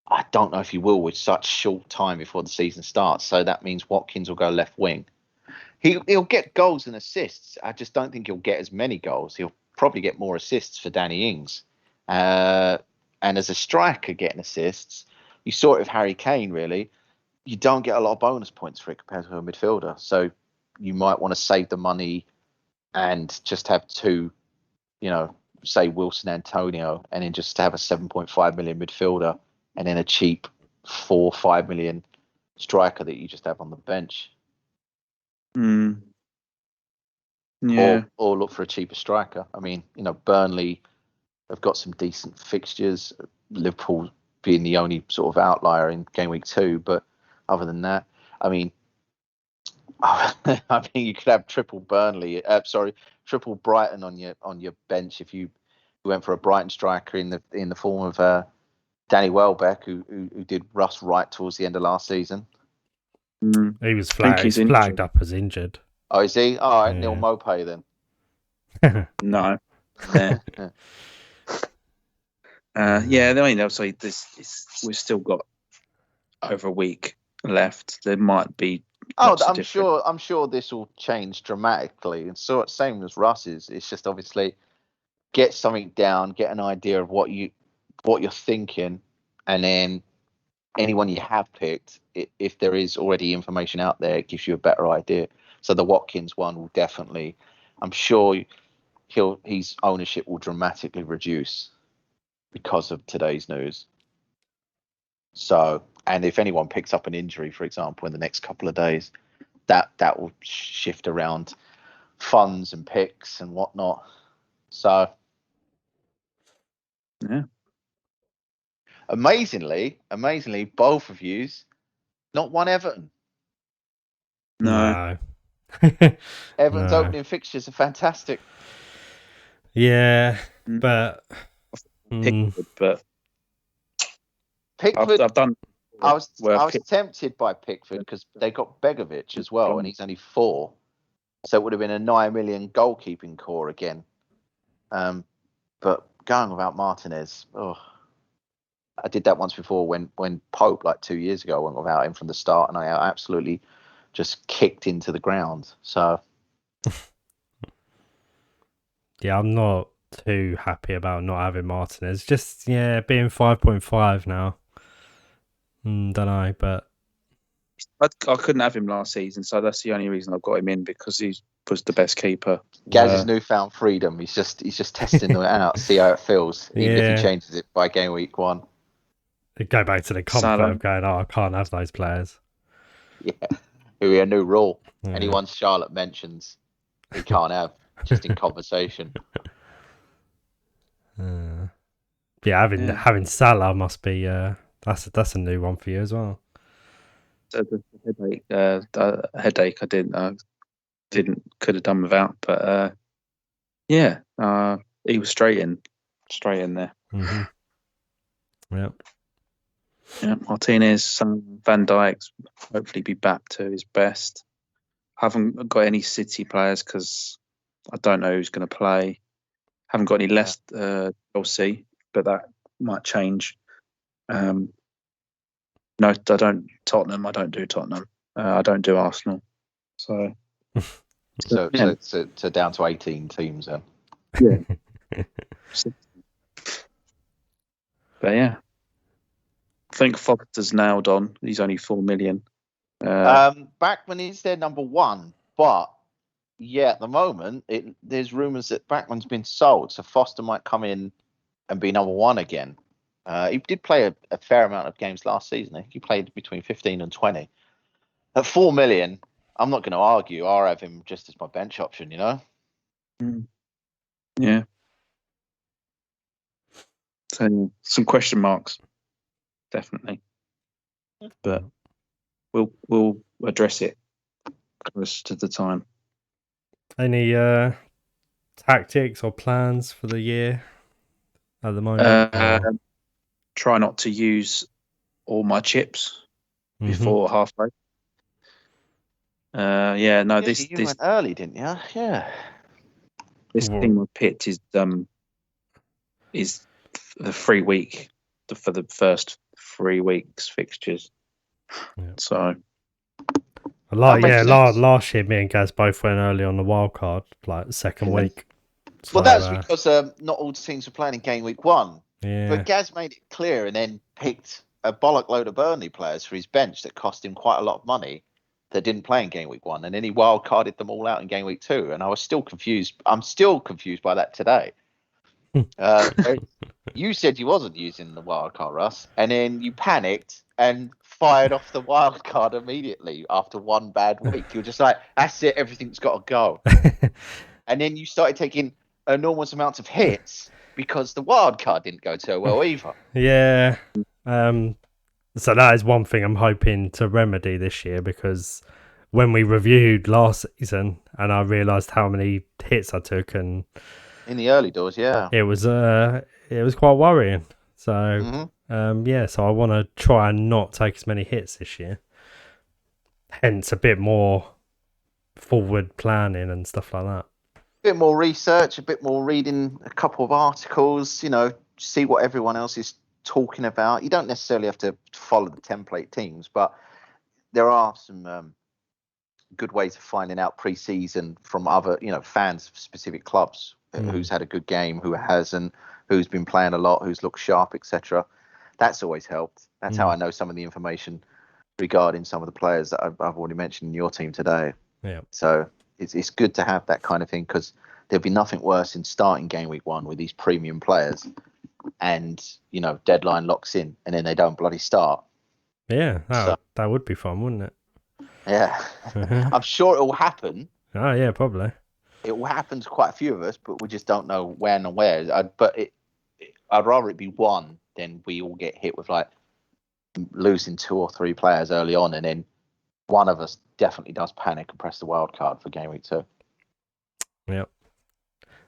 I don't know if he will with such short time before the season starts. So that means Watkins will go left wing. He'll get goals and assists. I just don't think he'll get as many goals. He'll probably get more assists for Danny Ings. And as a striker getting assists, you saw it with Harry Kane, really. You don't get a lot of bonus points for it compared to a midfielder. So you might want to save the money and just have two, say Wilson, Antonio, and then just have a 7.5 million midfielder and then a cheap 4 or 5 million striker that you just have on the bench. Yeah. Or look for a cheaper striker. I mean, Burnley have got some decent fixtures. Liverpool being the only sort of outlier in game week 2, but other than that, I mean, you could have triple Brighton on your bench if you went for a Brighton striker in the form of Danny Welbeck, who did Russ right towards the end of last season. He was flagged up as injured. Oh, is he? All right, Yeah. Neil Mopay then. No. Yeah. I mean, obviously, we've still got over a week left. There might be. I'm sure this will change dramatically. And so same as Russ's. It's just obviously get something down, get an idea of what you're thinking, and then anyone you have picked, if there is already information out there, it gives you a better idea. So the Watkins one will definitely, I'm sure his ownership will dramatically reduce because of today's news. So, and if anyone picks up an injury, for example, in the next couple of days, that will shift around funds and picks and whatnot. So, yeah. Amazingly, both of yous not one Everton. No. Everton's opening fixtures are fantastic. Yeah, but Pickford, I've done. I was tempted by Pickford because they got Begovic as well, and he's only 4, so it would have been a 9 million goalkeeping core again. But going without Martinez, I did that once before when Pope, like 2 years ago, went without him from the start, and I absolutely just kicked into the ground. So yeah, I'm not too happy about not having Martinez. Just being 5.5 now. Don't know, but I couldn't have him last season, so that's the only reason I got him in, because he was the best keeper. Gaz's newfound freedom. He's just testing it out, see how it feels, even if he changes it by game week 1. Go back to the comfort of going, I can't have those players. Yeah, it'll be a new rule. Anyone Charlotte mentions, he can't have, just in conversation. Having Salah must be that's a new one for you as well. The headache. I could have done without, but he was straight in there. Mm-hmm. Yep. Yeah, Martinez, Van Dijk's hopefully be back to his best. Haven't got any City players because I don't know who's going to play. Haven't got any less Chelsea, but that might change. No, I don't. Tottenham. I don't do Tottenham. I don't do Arsenal. So down to 18 teams then. Yeah. But yeah. I think Foster's nailed on. He's only 4 million. Backman is their number 1, but at the moment there's rumours that Backman's been sold, so Foster might come in and be number 1 again. He did play a fair amount of games last season. I think he played between 15 and 20. At 4 million, I'm not going to argue. I'll have him just as my bench option, Yeah. So some question marks, definitely. But we'll address it close to the time. Any tactics or plans for the year at the moment? Try not to use all my chips before halfway. This went early, didn't you? Yeah. This thing with Pitt is the 3 week for the first 3 weeks fixtures. Yeah. So last year me and Gaz both went early on the wild card, like the second week. So, well, that's because not all teams were playing in game week 1. Yeah. But Gaz made it clear and then picked a bollock load of Burnley players for his bench that cost him quite a lot of money that didn't play in game week 1, and then he wild carded them all out in game week 2. And I was still confused. I'm still confused by that today. You said you wasn't using the wild card, Russ, and then you panicked and fired off the wild card immediately after one bad week. You were just like, "That's it, everything's got to go." And then you started taking enormous amounts of hits because the wild card didn't go so well either. Yeah. So that is one thing I'm hoping to remedy this year, because when we reviewed last season and I realised how many hits I took, and in the early doors, yeah, it was quite worrying. So so I want to try and not take as many hits this year. Hence a bit more forward planning and stuff like that. A bit more research, a bit more reading a couple of articles, see what everyone else is talking about. You don't necessarily have to follow the template teams, but there are some good ways of finding out pre-season from other, fans of specific clubs, who's had a good game, who hasn't, who's been playing a lot, who's looked sharp, etc. That's always helped. That's how I know some of the information regarding some of the players that I've already mentioned in your team today. Yeah. So it's good to have that kind of thing, because there'd be nothing worse in starting game week 1 with these premium players and, deadline locks in and then they don't bloody start. Yeah, that would be fun, wouldn't it? Yeah. I'm sure it will happen. Oh, yeah, probably. It will happen to quite a few of us, but we just don't know when and where. I'd rather it be one than we all get hit with like losing 2 or 3 players early on, and then one of us definitely does panic and press the wild card for game week 2. Yep.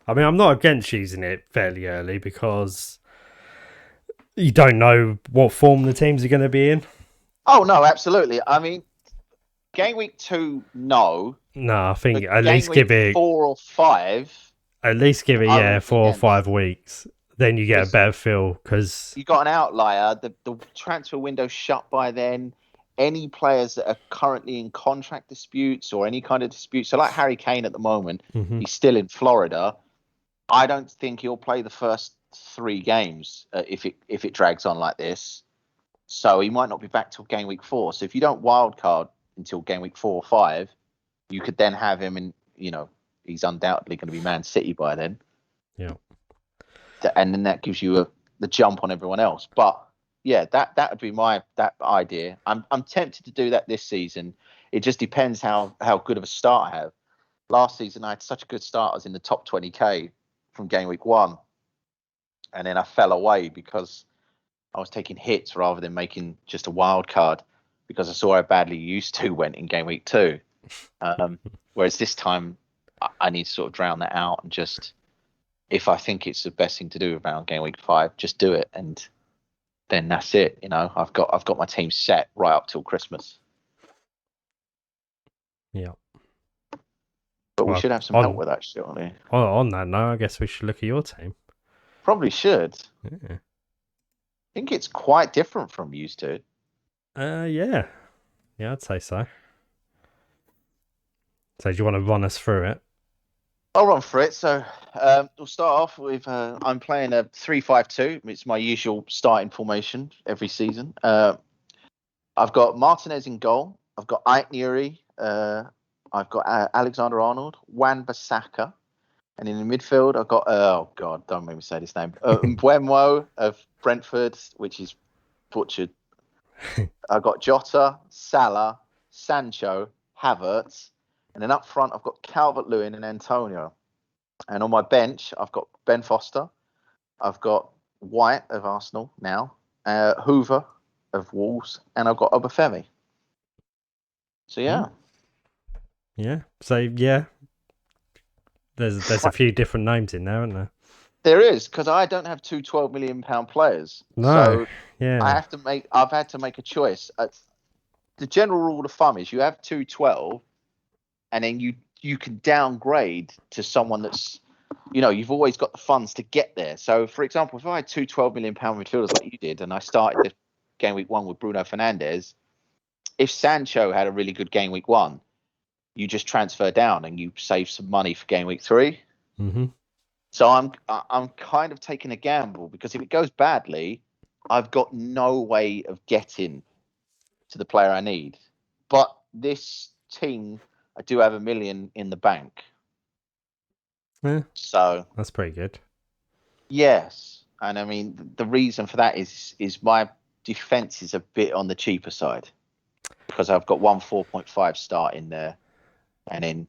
I mean, I'm not against using it fairly early because you don't know what form the teams are going to be in. Oh, no, absolutely. I mean, game week 2, no. No, I think at least give it 4 or 5. At least give it, 4 or 5 weeks. Then you get a better feel, because you got an outlier. The transfer window shut by then. Any players that are currently in contract disputes or any kind of dispute. So like Harry Kane at the moment, he's still in Florida. I don't think he'll play the first 3 games if it drags on like this. So he might not be back till game week 4. So if you don't wildcard until game week 4 or 5, you could then have him in, he's undoubtedly going to be Man City by then. Yeah. And then that gives you the jump on everyone else. But yeah, that would be that idea. I'm tempted to do that this season. It just depends how good of a start I have. Last season I had such a good start. I was in the top 20k from game week 1, and then I fell away because I was taking hits rather than making just a wild card, because I saw how badly used to went in game week 2. Whereas this time I need to sort of drown that out and just, if I think it's the best thing to do around game week 5, just do it, and then that's it. I've got my team set right up till Christmas. Yeah. But we should have some help with that, surely. On that note, I guess we should look at your team. Probably should. Yeah. I think it's quite different from used to. Yeah. Yeah, I'd say so. So do you want to run us through it? I'll run through it. So we'll start off with I'm playing a 3-5-2. It's my usual starting formation every season. I've got Martinez in goal. I've got Aitnuri. I've got Alexander-Arnold, Wan-Bissaka. And in the midfield, I've got, oh God, don't make me say this name, Mbeumo of Brentford, which is butchered. I've got Jota, Salah, Sancho, Havertz. And then up front, I've got Calvert-Lewin and Antonio. And on my bench, I've got Ben Foster. I've got White of Arsenal now, Hoover of Wolves, and I've got Obafemi. So yeah. Yeah. So yeah. There's a few different names in there, aren't there? There is, because I don't have two £12 million players. No. So Yeah. I've had to make a choice. The general rule of thumb is you have two 12, and then you can downgrade to someone that's, you've always got the funds to get there. So, for example, if I had two £12 million midfielders like you did, and I started the game week 1 with Bruno Fernandes, if Sancho had a really good game week 1, you just transfer down and you save some money for game week 3. Mm-hmm. So I'm kind of taking a gamble, because if it goes badly, I've got no way of getting to the player I need. But this team, I do have $1 million in the bank. Yeah. So That's pretty good. yes, and I mean the reason for that is my defense is a bit on the cheaper side, because I've got 4.5 start in there, and then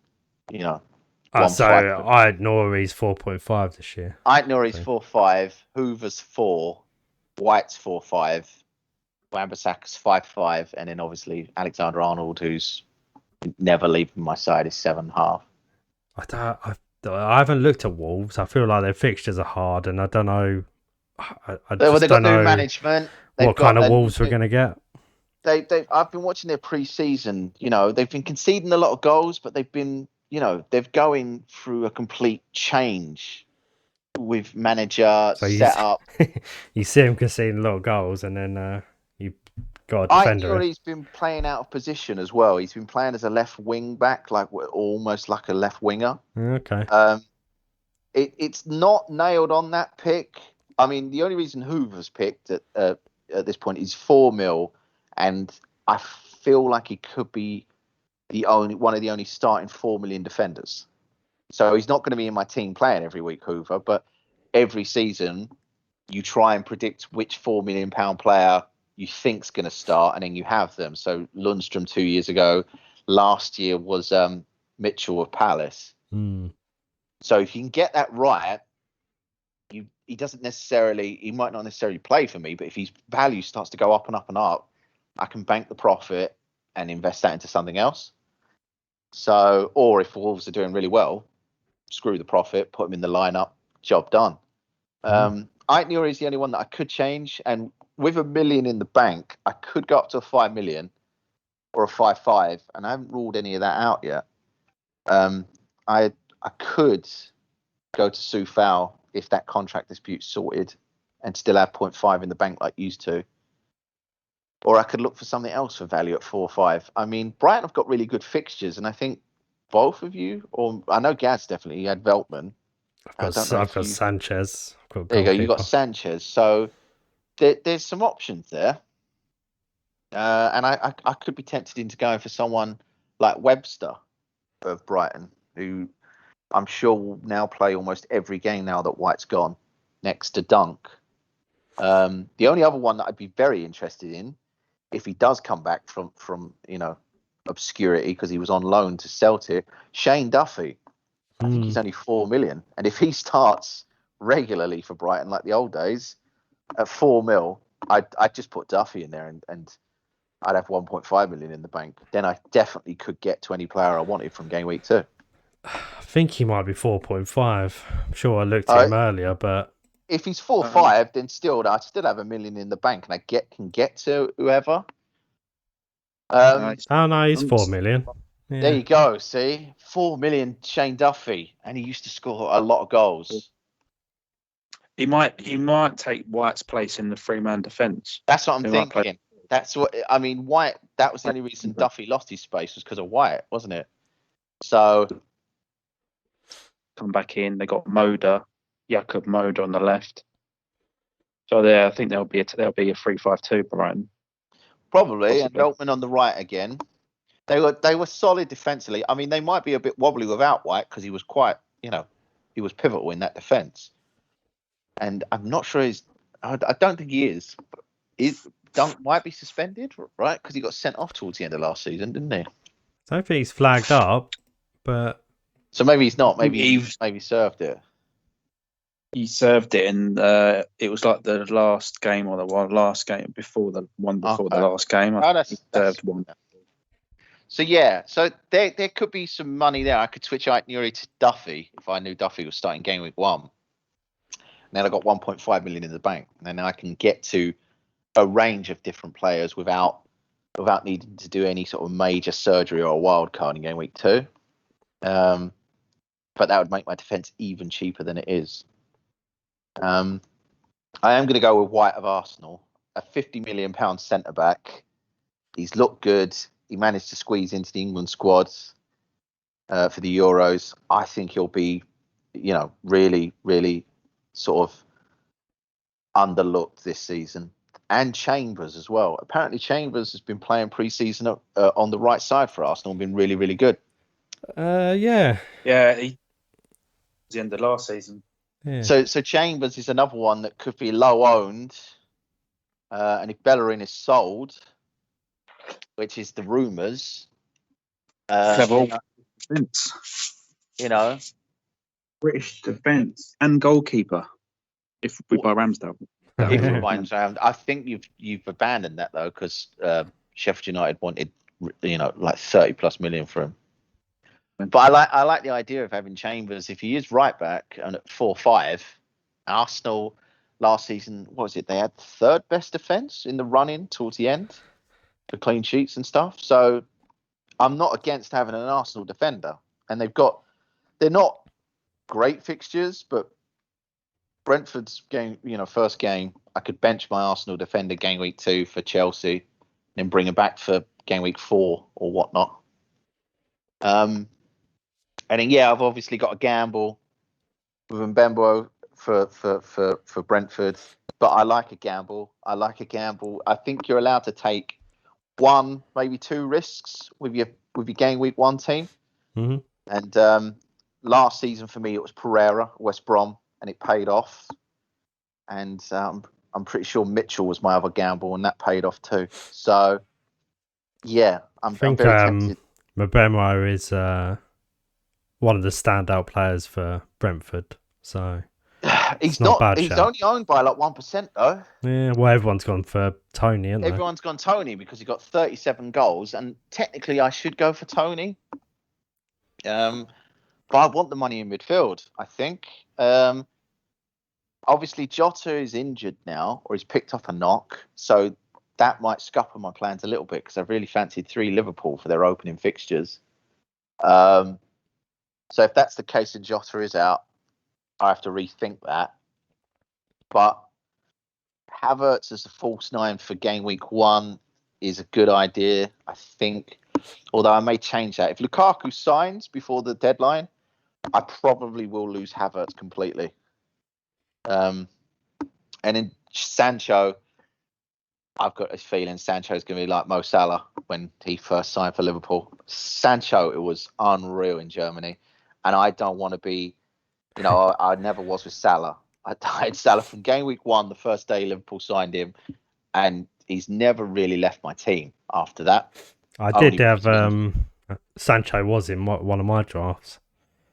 So I had Nori's 4.5 this year. Nori's 4.5, Hoover's 4, White's 4.5, Wan-Bissaka's 5.5, and then obviously Alexander Arnold, who's never leaving my side, is 7.5. I haven't looked at Wolves. I feel like their fixtures are hard, and I don't know. They've got new management. What kind of Wolves we're going to get? I've been watching their pre-season. They've been conceding a lot of goals, but they've been, they're going through a complete change with manager setup. You see him conceding a lot of goals, and then you got a defender. He's been playing out of position as well. He's been playing as a left wing back, almost like a left winger. Okay. It's not nailed on that pick. I mean, the only reason Hoover's picked at this point is 4 mil, and I feel like he could be one of the only starting 4 million defenders. So he's not going to be in my team playing every week, Hoover, but every season you try and predict which £4 million player you think's going to start, and then you have them. So Lundstrom 2 years ago, last year was Mitchell of Palace. So if you can get that right, he might not necessarily play for me, but if his value starts to go up and up and up, I can bank the profit and invest that into something else. So, or if Wolves are doing really well, screw the profit, put him in the lineup, job done. Aitnuri is the only one that I could change, and with $1 million in the bank, I could go up to a 5 million or a 5.5, and I haven't ruled any of that out yet. I could go to Soufal if that contract dispute's sorted, and still have 0.5 in the bank like used to. Or I could look for something else for value at 4.5. I mean, Brighton have got really good fixtures, and I think both of you, or I know Gaz definitely, he had Veltman. I've got Sanchez. There you go. You got Sanchez. So there's some options there, and I could be tempted into going for someone like Webster of Brighton, who I'm sure will now play almost every game now that White's gone, next to Dunk. The only other one that I'd be very interested in, if he does come back from obscurity, because he was on loan to Celtic, Shane Duffy. I think he's only 4 million, and if he starts regularly for Brighton like the old days at 4 mil, I'd just put Duffy in there, and I'd have 1.5 million in the bank. Then I definitely could get to any player I wanted from game week 2. I think he might be 4.5. I'm sure I looked at him earlier, but if he's 4.5, then I'd still have $1 million in the bank, and I can get to whoever. No, he's 4 million. Yeah. There you go. See, 4 million Shane Duffy, and he used to score a lot of goals. He might take White's place in the 3-man defence. That's what I'm thinking. That's what I mean. White. That was the only reason Duffy lost his space, was because of White, wasn't it? So come back in. They got Jakob Moda on the left. So there, I think there'll be a 3-5-2 Brighton. Probably, and Veltman on the right again. They were solid defensively. I mean, they might be a bit wobbly without White, because he was quite, he was pivotal in that defence. And I'm not sure I don't think he is. Dunk might be suspended, right? Because he got sent off towards the end of last season, didn't he? I don't think he's flagged up, but so maybe he's not. Maybe he served it. He served it in. It was like the last game or the last game before the one before the Okay. last game. Oh, He served one. So yeah, so there could be some money there. I could switch out Nuri to Duffy if I knew Duffy was starting game week 1. And then I got 1.5 million in the bank. And then I can get to a range of different players without needing to do any sort of major surgery or a wild card in game week 2. But that would make my defence even cheaper than it is. I am going to go with White of Arsenal, a £50 million centre back. He's looked good. He managed to squeeze into the England squad for the Euros. I think he'll be, really, really sort of underlooked this season. And Chambers as well. Apparently, Chambers has been playing pre-season on the right side for Arsenal and been really, really good. Yeah. Yeah, he was the end of last season. Yeah. So Chambers is another one that could be low owned, and if Bellerin is sold, which is the rumours, Defence. British defence and goalkeeper. If we buy Ramsdale, if we buy Ramsdale, I think you've abandoned that though because Sheffield United wanted like 30+ million for him. But I like the idea of having Chambers if he is right back and at 4-5. Arsenal last season, what was it? They had the 3rd best defence in the run-in towards the end for clean sheets and stuff. So I'm not against having an Arsenal defender, and they're not great fixtures, but Brentford's game, first game, I could bench my Arsenal defender game week 2 for Chelsea, then bring him back for game week 4 or whatnot. And then, I've obviously got a gamble with Mbembo for Brentford, but I like a gamble. I think you're allowed to take 1, maybe 2 risks with your game week 1 team. Mm-hmm. And last season for me, it was Pereira, West Brom, and it paid off. And I'm pretty sure Mitchell was my other gamble, and that paid off too. So, yeah, I'm very tempted. Mbembo is one of the standout players for Brentford. So he's not. He's only owned by like 1% though. Yeah, well, everyone's gone for Tony, isn't Everyone's gone Tony because he got 37 goals, and technically I should go for Tony. But I want the money in midfield. I think. Obviously, Jota is injured now, or he's picked up a knock, so that might scupper my plans a little bit because I've really fancied 3 Liverpool for their opening fixtures. So if that's the case and Jota is out, I have to rethink that. But Havertz as a false 9 for game week 1 is a good idea, I think. Although I may change that. If Lukaku signs before the deadline, I probably will lose Havertz completely. And in Sancho, I've got a feeling Sancho's going to be like Mo Salah when he first signed for Liverpool. Sancho, it was unreal in Germany. And I don't want to be, I never was with Salah. I had Salah from game week 1, the first day Liverpool signed him. And he's never really left my team after that. I did have Sancho was in one of my drafts.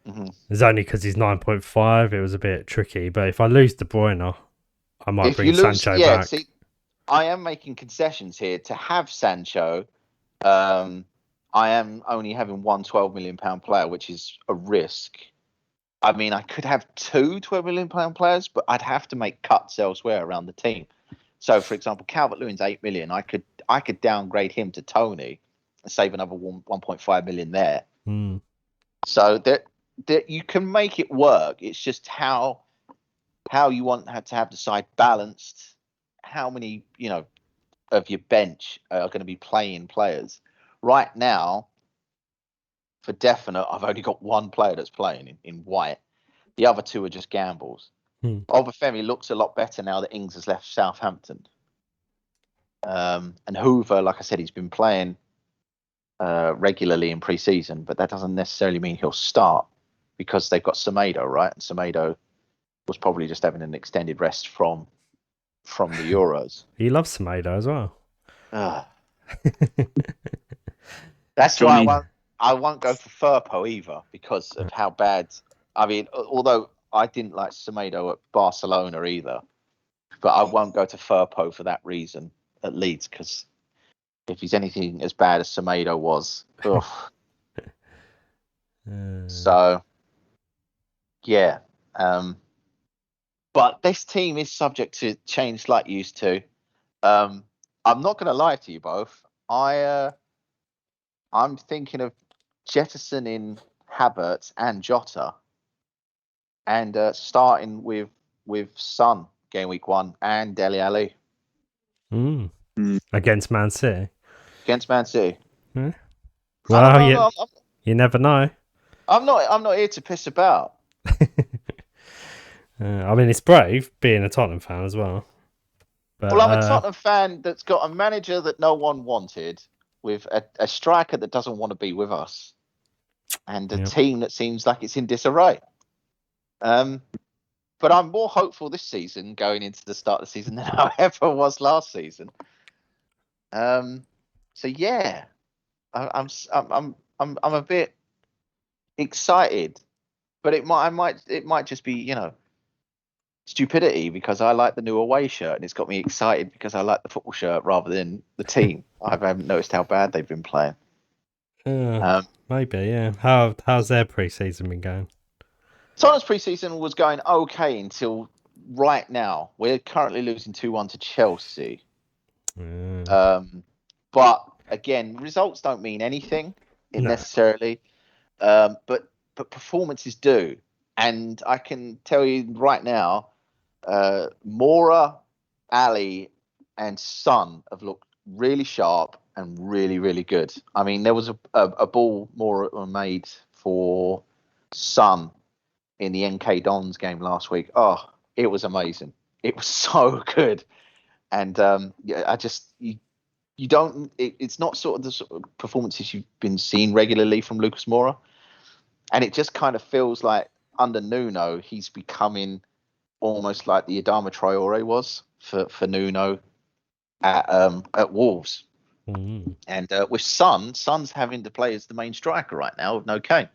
Mm-hmm. It's only because he's 9.5. It was a bit tricky. But if I lose De Bruyne, I might bring Sancho back. See, I am making concessions here to have Sancho. I am only having one £12 million player, which is a risk. I mean, I could have 2 £12 million players, but I'd have to make cuts elsewhere around the team. So, for example, Calvert-Lewin's 8 million. I could downgrade him to Tony and save another 1.5 million there. Mm. So that you can make it work. It's just how you want to have the side balanced. How many of your bench are going to be playing players right now? For definite, I've only got 1 player that's playing in White. The other 2 are just gambles. Obafemi looks a lot better now that Ings has left Southampton. And Hoover, like I said, he's been playing regularly in pre-season, but that doesn't necessarily mean he'll start because they've got Semedo, right? And Semedo was probably just having an extended rest from the Euros. He loves Semedo as well. That's why I won't go for Firpo either because of how bad. I mean, although I didn't like Semedo at Barcelona either, but I won't go to Firpo for that reason at Leeds, because if he's anything as bad as Semedo was, ugh. So yeah, but this team is subject to change like used to. I'm not going to lie to you both. I'm thinking of jettisoning Havertz and Jota, and starting with Son game week 1 and Dele Alli Against Man City. against Man City. Yeah. Well, you never know. I'm not here to piss about. I mean, it's brave being a Tottenham fan as well. But, well, I'm a Tottenham fan that's got a manager that no one wanted, with a striker that doesn't want to be with us, and a team that seems like it's in disarray. But I'm more hopeful this season going into the start of the season than I ever was last season. So yeah, I'm a bit excited, but it might just be, stupidity, because I like the new away shirt and it's got me excited because I like the football shirt rather than the team. I haven't noticed how bad they've been playing. Maybe, yeah. How's their pre-season been going? Tottenham's pre-season was going okay until right now. We're currently losing 2-1 to Chelsea. But again, results don't mean anything necessarily. But performances do. And I can tell you right now, Mora, Ali, and Son have looked really sharp and really, really good. I mean, there was a ball Mora made for Son in the NK Dons game last week. Oh, it was amazing. It was so good. And it's not sort of the sort of performances you've been seeing regularly from Lucas Moura. And it just kind of feels like under Nuno, he's becoming almost like the Adama Traore was for Nuno at Wolves. And with Son's having to play as the main striker right now with no Kane.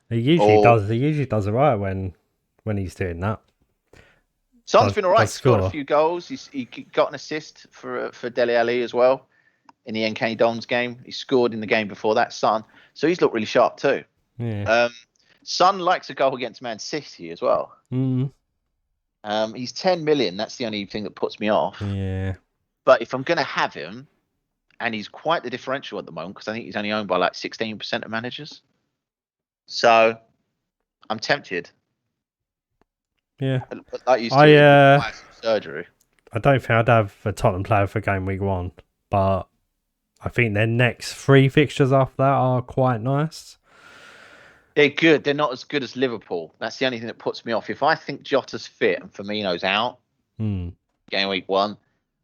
He usually does all right when he's doing that. Son's been all right. Scored a few goals. He got an assist for Dele Alli as well in the NK Dons game. He scored in the game before that, Son. So he's looked really sharp too. Yeah. Son likes a goal against Man City as well. He's 10 million. That's the only thing that puts me off. Yeah. But if I'm going to have him, and he's quite the differential at the moment, because I think he's only owned by like 16% of managers. So I'm tempted. Yeah. Like you said, surgery. I don't think I'd have a Tottenham player for game week 1, but I think their next 3 fixtures after that are quite nice. They're good. They're not as good as Liverpool. That's the only thing that puts me off. If I think Jota's fit and Firmino's out, game week 1,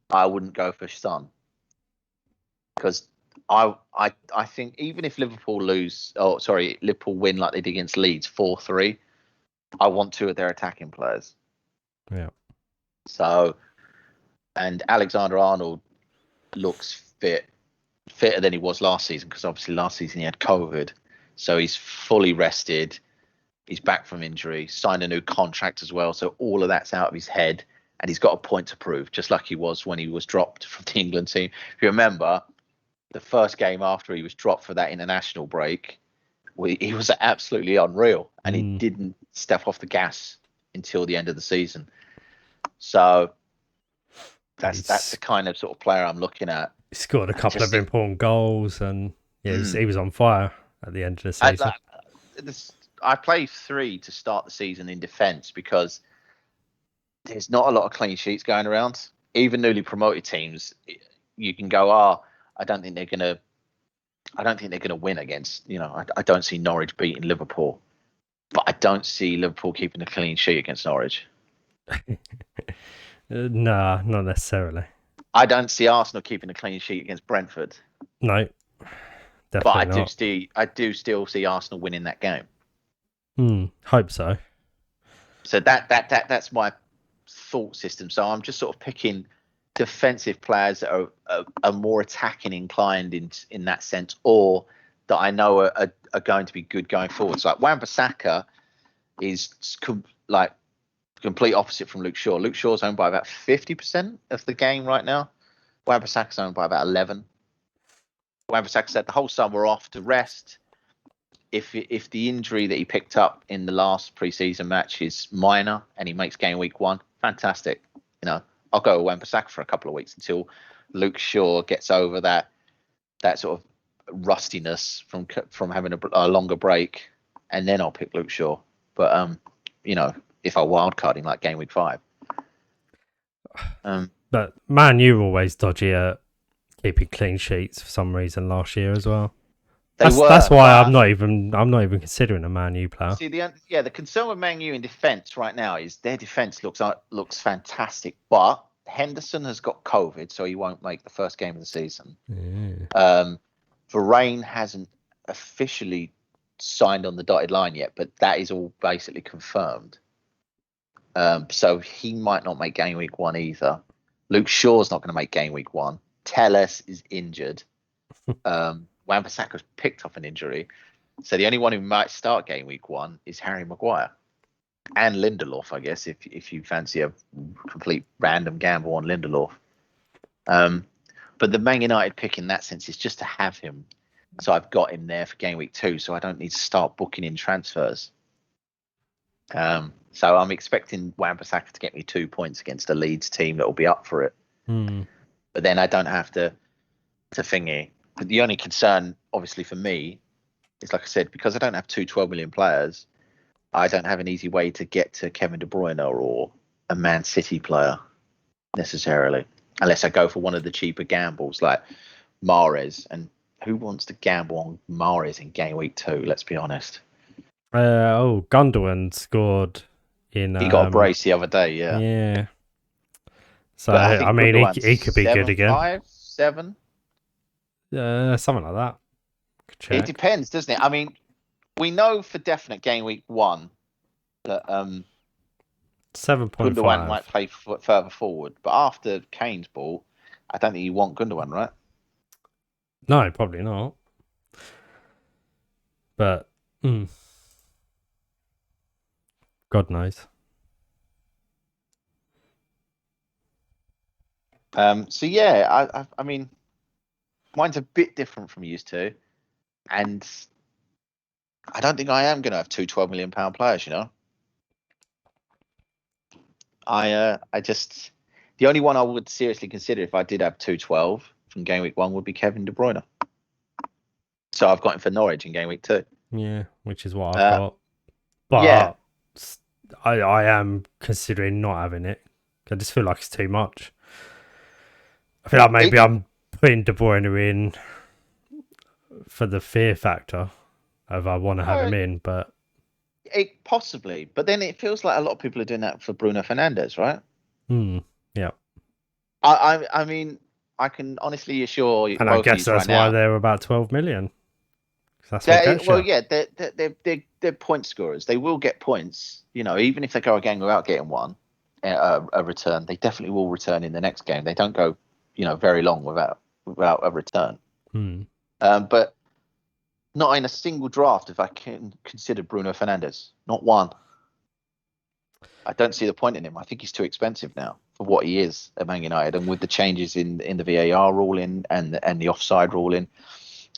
I wouldn't go for Son. Because I think even if Liverpool win like they did against Leeds 4-3, I want 2 of their attacking players. Yeah. So, and Alexander-Arnold looks fitter than he was last season, because obviously last season he had COVID. So he's fully rested. He's back from injury, signed a new contract as well. So all of that's out of his head, and he's got a point to prove, just like he was when he was dropped from the England team. If you remember, the first game after he was dropped for that international break, he was absolutely unreal, and he didn't step off the gas until the end of the season. So that's the kind of sort of player I'm looking at. He scored a couple of important goals, and he was on fire at the end of the season. I play 3 to start the season in defence, because there's not a lot of clean sheets going around. Even newly promoted teams, you can go, I don't think they're going to win against, I don't see Norwich beating Liverpool, but I don't see Liverpool keeping a clean sheet against Norwich. Nah, not necessarily. I don't see Arsenal keeping a clean sheet against Brentford. No, definitely but I do still see Arsenal winning that game. Hope so. So that's my thought system. So I'm just sort of picking defensive players that are more attacking inclined in that sense, or that I know are going to be good going forward. So like Wan-Bissaka is like complete opposite from Luke Shaw. Luke Shaw's owned by about 50% of the game right now. Wan-Bissaka's owned by about 11. Wan-Bissaka said the whole summer off to rest. If the injury that he picked up in the last preseason match is minor and he makes game week 1, fantastic. I'll go with Wan-Bissaka for a couple of weeks until Luke Shaw gets over that sort of rustiness from having a longer break, and then I'll pick Luke Shaw. But if I wildcarding like game week 5. But Man U were always dodgy at keeping clean sheets for some reason last year as well. That's why I'm not even considering a Man U player. See, the concern with Man U in defence right now is their defence looks fantastic, but Henderson has got COVID, so he won't make the first game of the season. Varane hasn't officially signed on the dotted line yet, but that is all basically confirmed. So he might not make game week 1 either. Luke Shaw's not going to make game week 1. Telles is injured. Wan-Bissaka's picked up an injury. So the only one who might start game week 1 is Harry Maguire. And Lindelof, I guess, if you fancy a complete random gamble on Lindelof. But the Man United pick in that sense is just to have him. So I've got him there for game week 2, so I don't need to start booking in transfers. So I'm expecting Wan-Bissaka to get me 2 points against a Leeds team that will be up for it. But then I don't have to thingy. But the only concern, obviously, for me is, like I said, because I don't have 12 million players, I don't have an easy way to get to Kevin De Bruyne or a Man City player necessarily, unless I go for one of the cheaper gambles like Mahrez. And who wants to gamble on Mahrez in game week 2? Let's be honest. Gundogan scored in. He got a brace the other day. Yeah. So I mean, he could be good again. 5, 7. Something like that. It depends, doesn't it? I mean, we know for definite game week 1 that 7.5 Gundogan might play further forward, but after Kane's ball, I don't think you want Gundogan, right? No, probably not. But God knows. So yeah, I mean, mine's a bit different from used to, and I don't think I am going to have 2 £12 million players. I just, the only one I would seriously consider if I did have 2-12 from game week 1 would be Kevin De Bruyne. So I've got him for Norwich in game week 2. Yeah, which is what I've got. But yeah, I am considering not having it. I just feel like it's too much. I feel like maybe I'm putting De Bruyne in for the fear factor of I want to have him in, but possibly. But then it feels like a lot of people are doing that for Bruno Fernandes, right? Yeah. I mean, I can honestly assure you, and I guess that's why they're about 12 million. That's they're point scorers. They will get points. Even if they go a game without getting one, a return, they definitely will return in the next game. They don't go, very long without a return. But not in a single draft if I can consider Bruno Fernandes. Not one. I don't see the point in him. I think he's too expensive now for what he is at Man United, and with the changes in the VAR ruling and the offside ruling,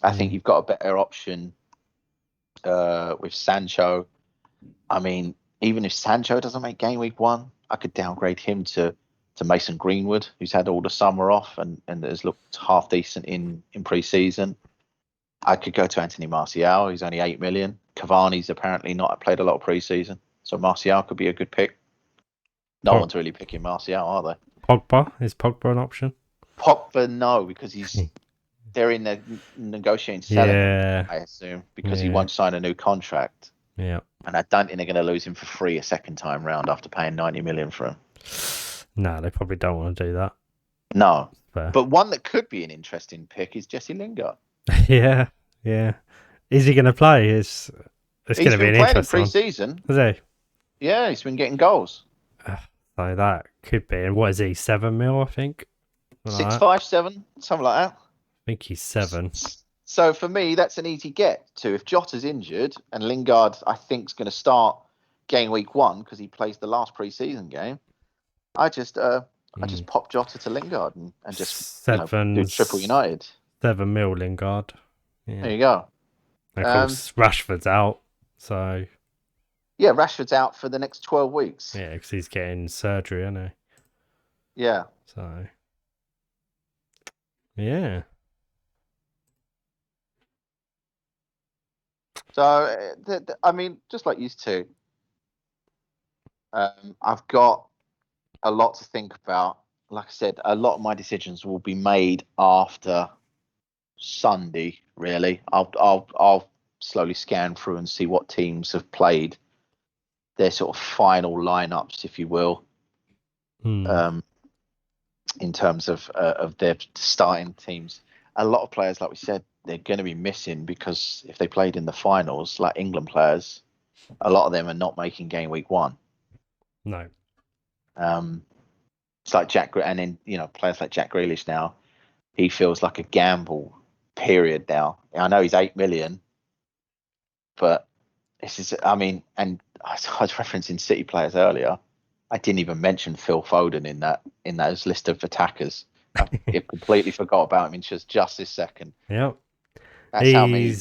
I think you've got a better option with Sancho. I mean, even if Sancho doesn't make game week 1, I could downgrade him to Mason Greenwood, who's had all the summer off and has looked half decent in pre-season. I could go to Anthony Martial, who's only 8 million. Cavani's apparently not played a lot of pre-season, so Martial could be a good pick. No one's really picking Martial, are they? Pogba? Is Pogba an option? Pogba, no, because they're in the negotiating selling him, I assume, because he won't sign a new contract. Yeah. And I don't think they're going to lose him for free a second time round after paying 90 million for him. No, they probably don't want to do that. No. Fair. But one that could be an interesting pick is Jesse Lingard. Yeah. Is he going to play? It's going to be an interesting one. He's been playing pre-season. Has he? Yeah, he's been getting goals. So that could be. And what is he? 7 mil, I think. 6'5", 7, something like that. I think he's 7. So for me, that's an easy get to. If Jota's injured and Lingard, I think, is going to start game week 1 because he plays the last pre-season game, I just pop Jota to Lingard and just do triple United. 7 mil Lingard. Yeah. There you go. And of course, Rashford's out, so yeah, Rashford's out for the next 12 weeks. Yeah, because he's getting surgery, isn't he? Yeah. So yeah. So I mean, just like used to, I've got a lot to think about. Like I said, a lot of my decisions will be made after Sunday. Really, I'll slowly scan through and see what teams have played their sort of final lineups, if you will, in terms of their starting teams. A lot of players, like we said, they're going to be missing because if they played in the finals, like England players, a lot of them are not making game week 1. No. It's like and then players like Jack Grealish now, he feels like a gamble. Period. Now I know he's 8 million, but this is. I mean, and I was referencing City players earlier. I didn't even mention Phil Foden in those list of attackers. I completely forgot about him in just this second. Yep. That's how many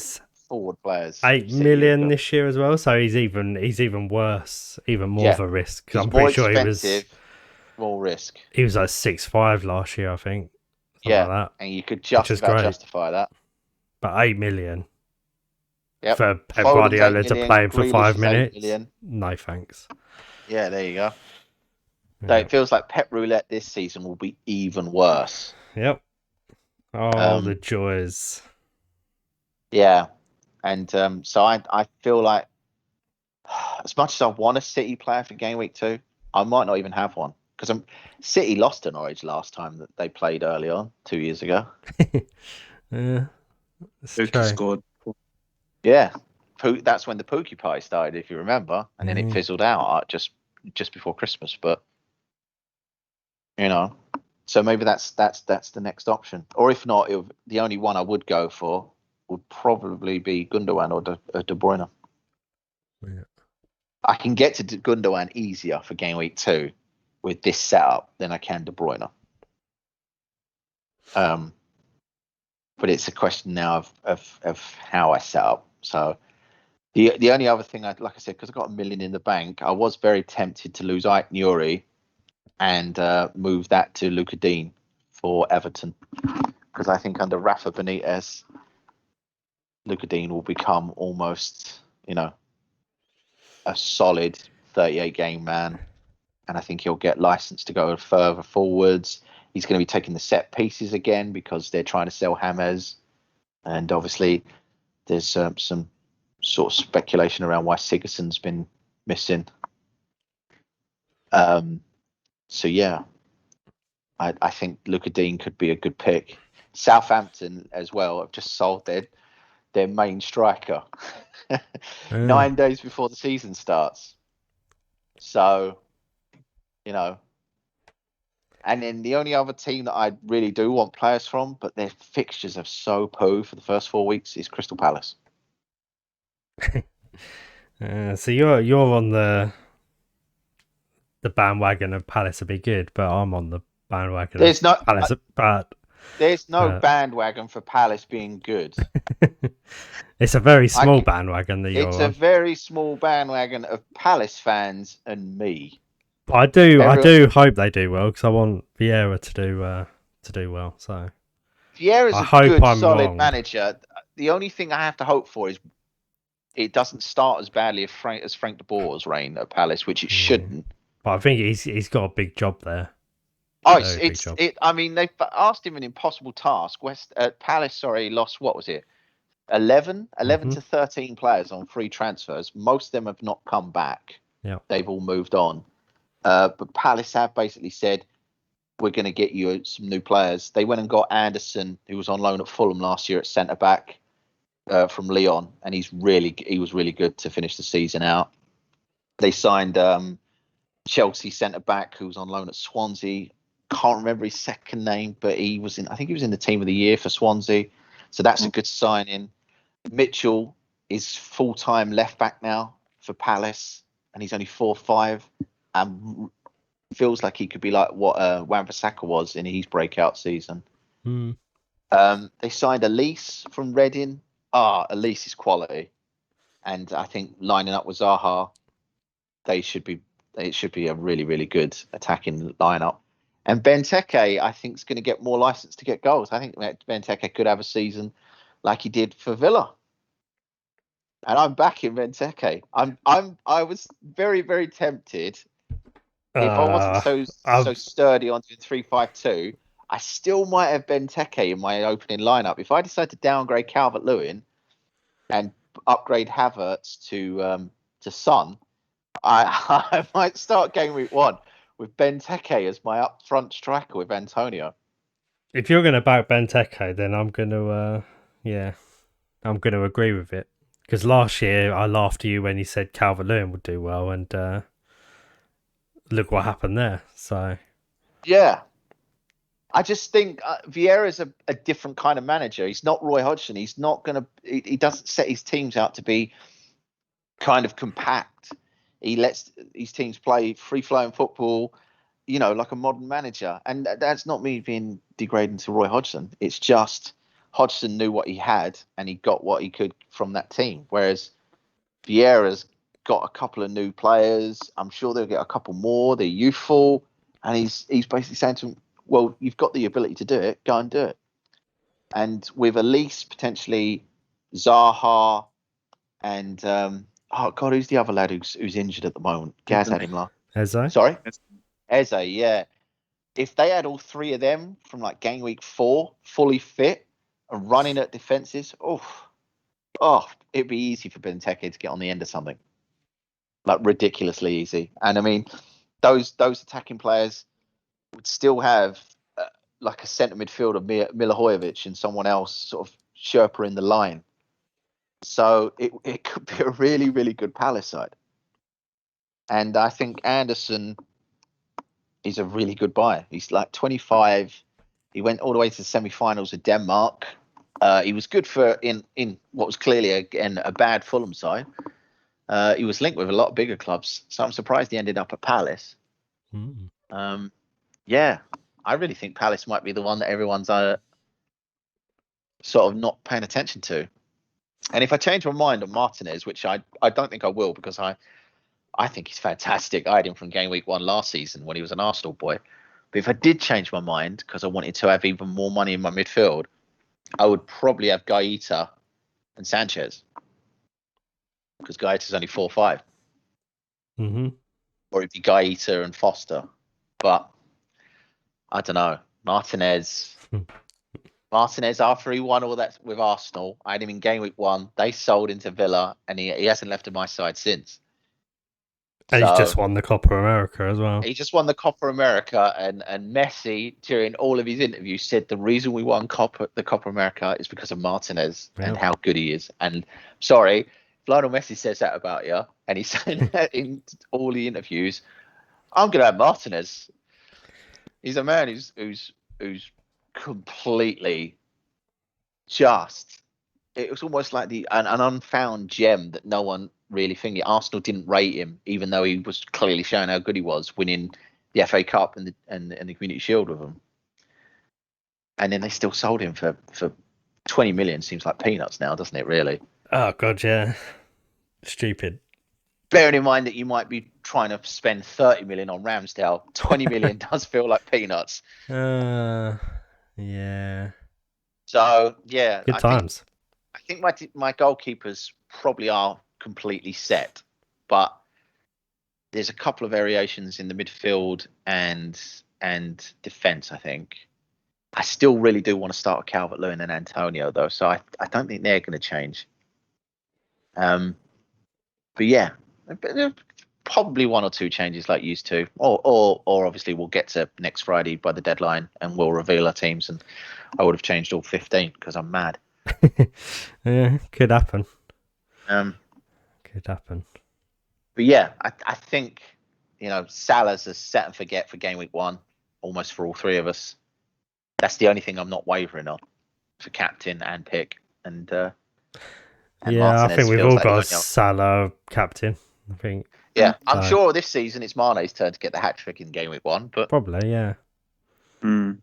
forward players. 8 million this year as well, so he's even worse, even more of a risk. He's I'm pretty sure more risk. He was like 6'5" last year, I think. Yeah, like that. And you could just about justify that. But 8 million for Pep Guardiola to play him for 5 minutes. No thanks. Yeah, there you go. So it feels like Pep Roulette this season will be even worse. Yep. Oh, the joys. Yeah. And so I feel like as much as I want a City player for game week 2, I might not even have one. Because City lost to Norwich last time that they played early on, 2 years ago. Yeah. Pookie scored. Yeah. That's when the Pookie party started, if you remember. And then it fizzled out just before Christmas. But, so maybe that's the next option. Or if not, the only one I would go for would probably be Gundogan or De Bruyne. Yeah. I can get to Gundogan easier for game week 2 with this setup than I can De Bruyne. But it's a question now of how I set up. So the only other thing, like I said, because I got $1 million in the bank, I was very tempted to lose Ike Nuri and move that to Luca Dean for Everton, because I think under Rafa Benitez, Luca Dean will become almost, a solid 38-game man. And I think he'll get licensed to go further forwards. He's going to be taking the set pieces again because they're trying to sell James. And obviously, there's some sort of speculation around why Sigurdsson's been missing. So, yeah, I think Luca Dean could be a good pick. Southampton as well have just sold their main striker 9 days before the season starts. So, and then the only other team that I really do want players from, but their fixtures are so poo for the first 4 weeks, is Crystal Palace. So you're on the bandwagon of Palace to be good, but I'm on the bandwagon of Palace bad. There's no bandwagon for Palace being good. It's a very small bandwagon that you're on. It's a very small bandwagon of Palace fans and me. I do hope they do well, because I want Vieira to do well. So Vieira's a good, solid manager. The only thing I have to hope for is it doesn't start as badly as Frank de Boer's reign at Palace, which it shouldn't. But I think he's got a big job there. I mean, they've asked him an impossible task. Palace, lost, what was it? 11 to 13 players on free transfers. Most of them have not come back. Yeah, they've all moved on. But Palace have basically said, we're going to get you some new players. They went and got Anderson, who was on loan at Fulham last year at centre back from Lyon, and he was really good to finish the season out. They signed Chelsea centre back, who was on loan at Swansea. Can't remember his second name, but I think he was in the team of the year for Swansea. So that's a good signing. Mitchell is full-time left back now for Palace. and he's only 4-5, and feels like he could be like what Wan-Bissaka was in his breakout season. Mm. They signed Elise from Reading. Elise is quality, and I think lining up with Zaha, it should be a really, really good attacking lineup. And Benteke, I think, is going to get more license to get goals. I think Benteke could have a season like he did for Villa. And I'm backing Benteke. I was very, very tempted. If I wasn't so sturdy on 3-5-2, I still might have Benteke in my opening lineup. If I decide to downgrade Calvert-Lewin and upgrade Havertz to Son, I might start game week 1 with Benteke as my up front striker with Antonio. If you're going to back Benteke, then I'm going to agree with it. Because last year I laughed at you when you said Calvert-Lewin would do well, and look what happened there. So yeah, I just think Vieira's a different kind of manager. He's not Roy Hodgson. He's not going to. He doesn't set his teams out to be kind of compact. He lets his teams play free-flowing football, like a modern manager. And that's not me being degrading to Roy Hodgson. It's just Hodgson knew what he had and he got what he could from that team. Whereas Vieira's got a couple of new players. I'm sure they'll get a couple more. They're youthful. And he's basically saying to them, well, you've got the ability to do it. Go and do it. And with Elise, potentially Zaha, and who's the other lad who's injured at the moment? Gaz had him last. Eze? Sorry? Eze, yeah. If they had all three of them from like game week 4, fully fit and running at defenses, it'd be easy for Benteke to get on the end of something. Like ridiculously easy. And I mean, those attacking players would still have like a centre midfielder, Milivojevic, and someone else sort of Sherpa in the line. So it could be a really, really good Palace side. And I think Anderson is a really good buy. He's like 25. He went all the way to the semi-finals of Denmark. He was good for in what was clearly a bad Fulham side. He was linked with a lot of bigger clubs, so I'm surprised he ended up at Palace. Yeah, I really think Palace might be the one that everyone's sort of not paying attention to. And if I change my mind on Martinez, which I don't think I will, because I think he's fantastic. I had him from game week 1 last season when he was an Arsenal boy. But if I did change my mind because I wanted to have even more money in my midfield, I would probably have Gaeta and Sanchez, because Gaeta's only 4-5. Mm-hmm. Or it'd be Gaeta and Foster. But I don't know. Martinez, after he won all that with Arsenal, I had him in game week 1. They sold into Villa, and he hasn't left my side since. And he's just won the Copa America as well. He just won the Copa America, and Messi, during all of his interviews, said the reason we won the Copa America is because of Martinez and how good he is. And sorry, Lionel Messi says that about you, and he's saying that in all the interviews. I'm going to have Martinez. He's a man who's completely just. It was almost like an unfound gem that no one really thinking. Arsenal didn't rate him, even though he was clearly showing how good he was, winning the FA Cup and the Community Shield with them. And then they still sold him for 20 million. Seems like peanuts now, doesn't it? Really? Oh god, yeah. Stupid. Bearing in mind that you might be trying to spend 30 million on Ramsdale, 20 million does feel like peanuts. Yeah. So yeah, Good times. I think my goalkeepers probably are completely set, but there's a couple of variations in the midfield and defense. I think I still really do want to start with Calvert-Lewin and Antonio, though, so I don't think they're going to change. But yeah, probably 1 or 2 changes like used to, or obviously we'll get to next Friday by the deadline and we'll reveal our teams, and I would have changed all 15 because I'm mad. Yeah, could happen. Could happen. But yeah, I think Salah's a set and forget for game week 1, almost for all 3 of us. That's the only thing I'm not wavering on for captain and pick. And yeah, Martinez, I think we've all like got Salah captain. I think. Yeah, I'm So- sure this season it's Mane's turn to get the hat trick in game week 1, but Probably, yeah. Mm.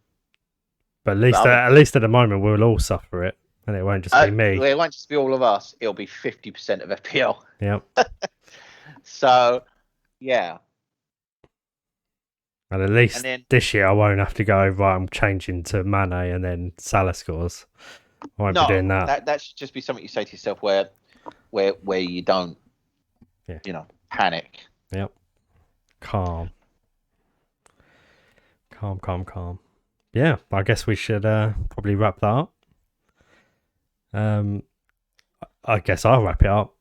But at least, But at least at the moment, we'll all suffer it, and it won't just be me. it won't just be all of us. It'll be 50% of FPL. Yep. So, yeah. And at least And then this year, I won't have to go, right, I'm changing to Mane and then Salah scores. I won't be doing that. That should just be something you say to yourself where you don't, panic. Yep. Calm. Yeah, I guess we should probably wrap that up. I guess I'll wrap it up.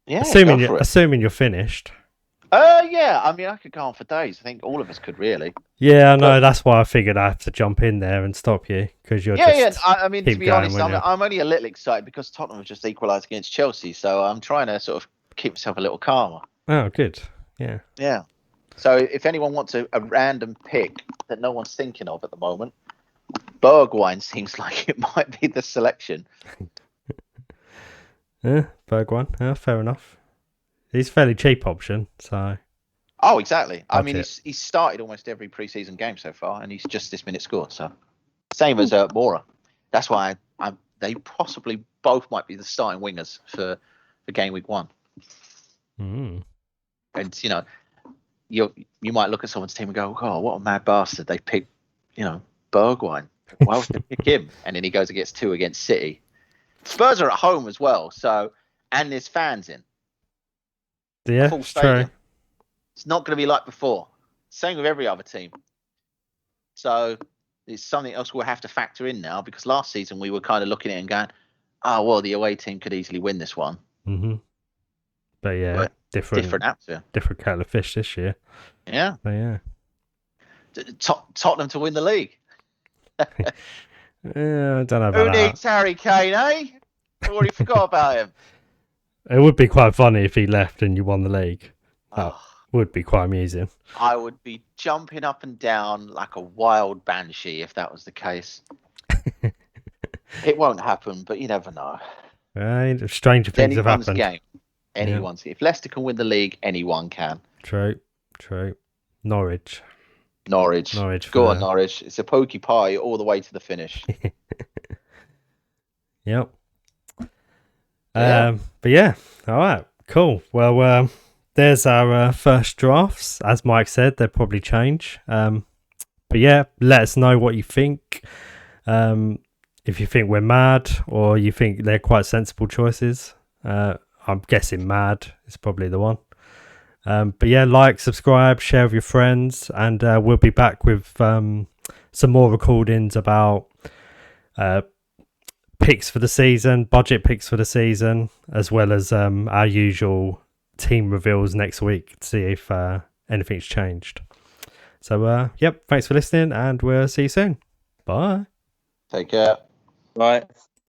Yeah, assuming you're finished. Yeah. I mean, I could go on for days. I think all of us could really. Yeah, I know. That's why I figured I have to jump in there and stop you because you're just. I mean, to keep be going, honest, won't you? I'm only a little excited because Tottenham have just equalised against Chelsea, so I'm trying to sort of keep myself a little calmer. Oh, good. Yeah. Yeah. So if anyone wants a random pick that no one's thinking of at the moment, Bergwijn seems like it might be the selection. Yeah, Bergwijn. Yeah, fair enough. He's a fairly cheap option, so. Oh, exactly. I That's mean, it. he's started almost every preseason game so far, and he's just this minute scored. So, same as Mora. That's why they possibly both might be the starting wingers for game week 1. Mm. And you might look at someone's team and go, "Oh, what a mad bastard! They picked, Bergwijn. Why would they pick him?" And then he goes against 2 against City. Spurs are at home as well, and there's fans in. Yeah, Full it's stadium. true. It's not going to be like before. Same with every other team. So it's something else we'll have to factor in now because last season we were kind of looking at it and going, "Oh, well, the away team could easily win this one." Mm-hmm. But yeah, different atmosphere. Different kettle of fish this year. Yeah. But yeah. Tottenham to win the league. Yeah, I don't know about Who that. needs Harry Kane, eh? Already forgot about him. It would be quite funny if he left and you won the league. That Oh, would be quite amusing. I would be jumping up and down like a wild banshee if that was the case. It won't happen, but you never know. Right? Stranger things have Anyone's happened. game. Anyone's. If Leicester can win the league, anyone can. True. Norwich. Go on, Norwich. It's a pokey pie all the way to the finish. Yep. Yeah. But yeah, all right, cool. Well, there's our first drafts. As Mike said, they'll probably change. But yeah, let us know what you think. If you think we're mad or you think they're quite sensible choices. I'm guessing mad is probably the one. But yeah, like, subscribe, share with your friends, and we'll be back with some more recordings about picks for the season, budget picks for the season, as well as our usual team reveals next week to see if anything's changed. So, yep, thanks for listening, and we'll see you soon. Bye. Take care. Right.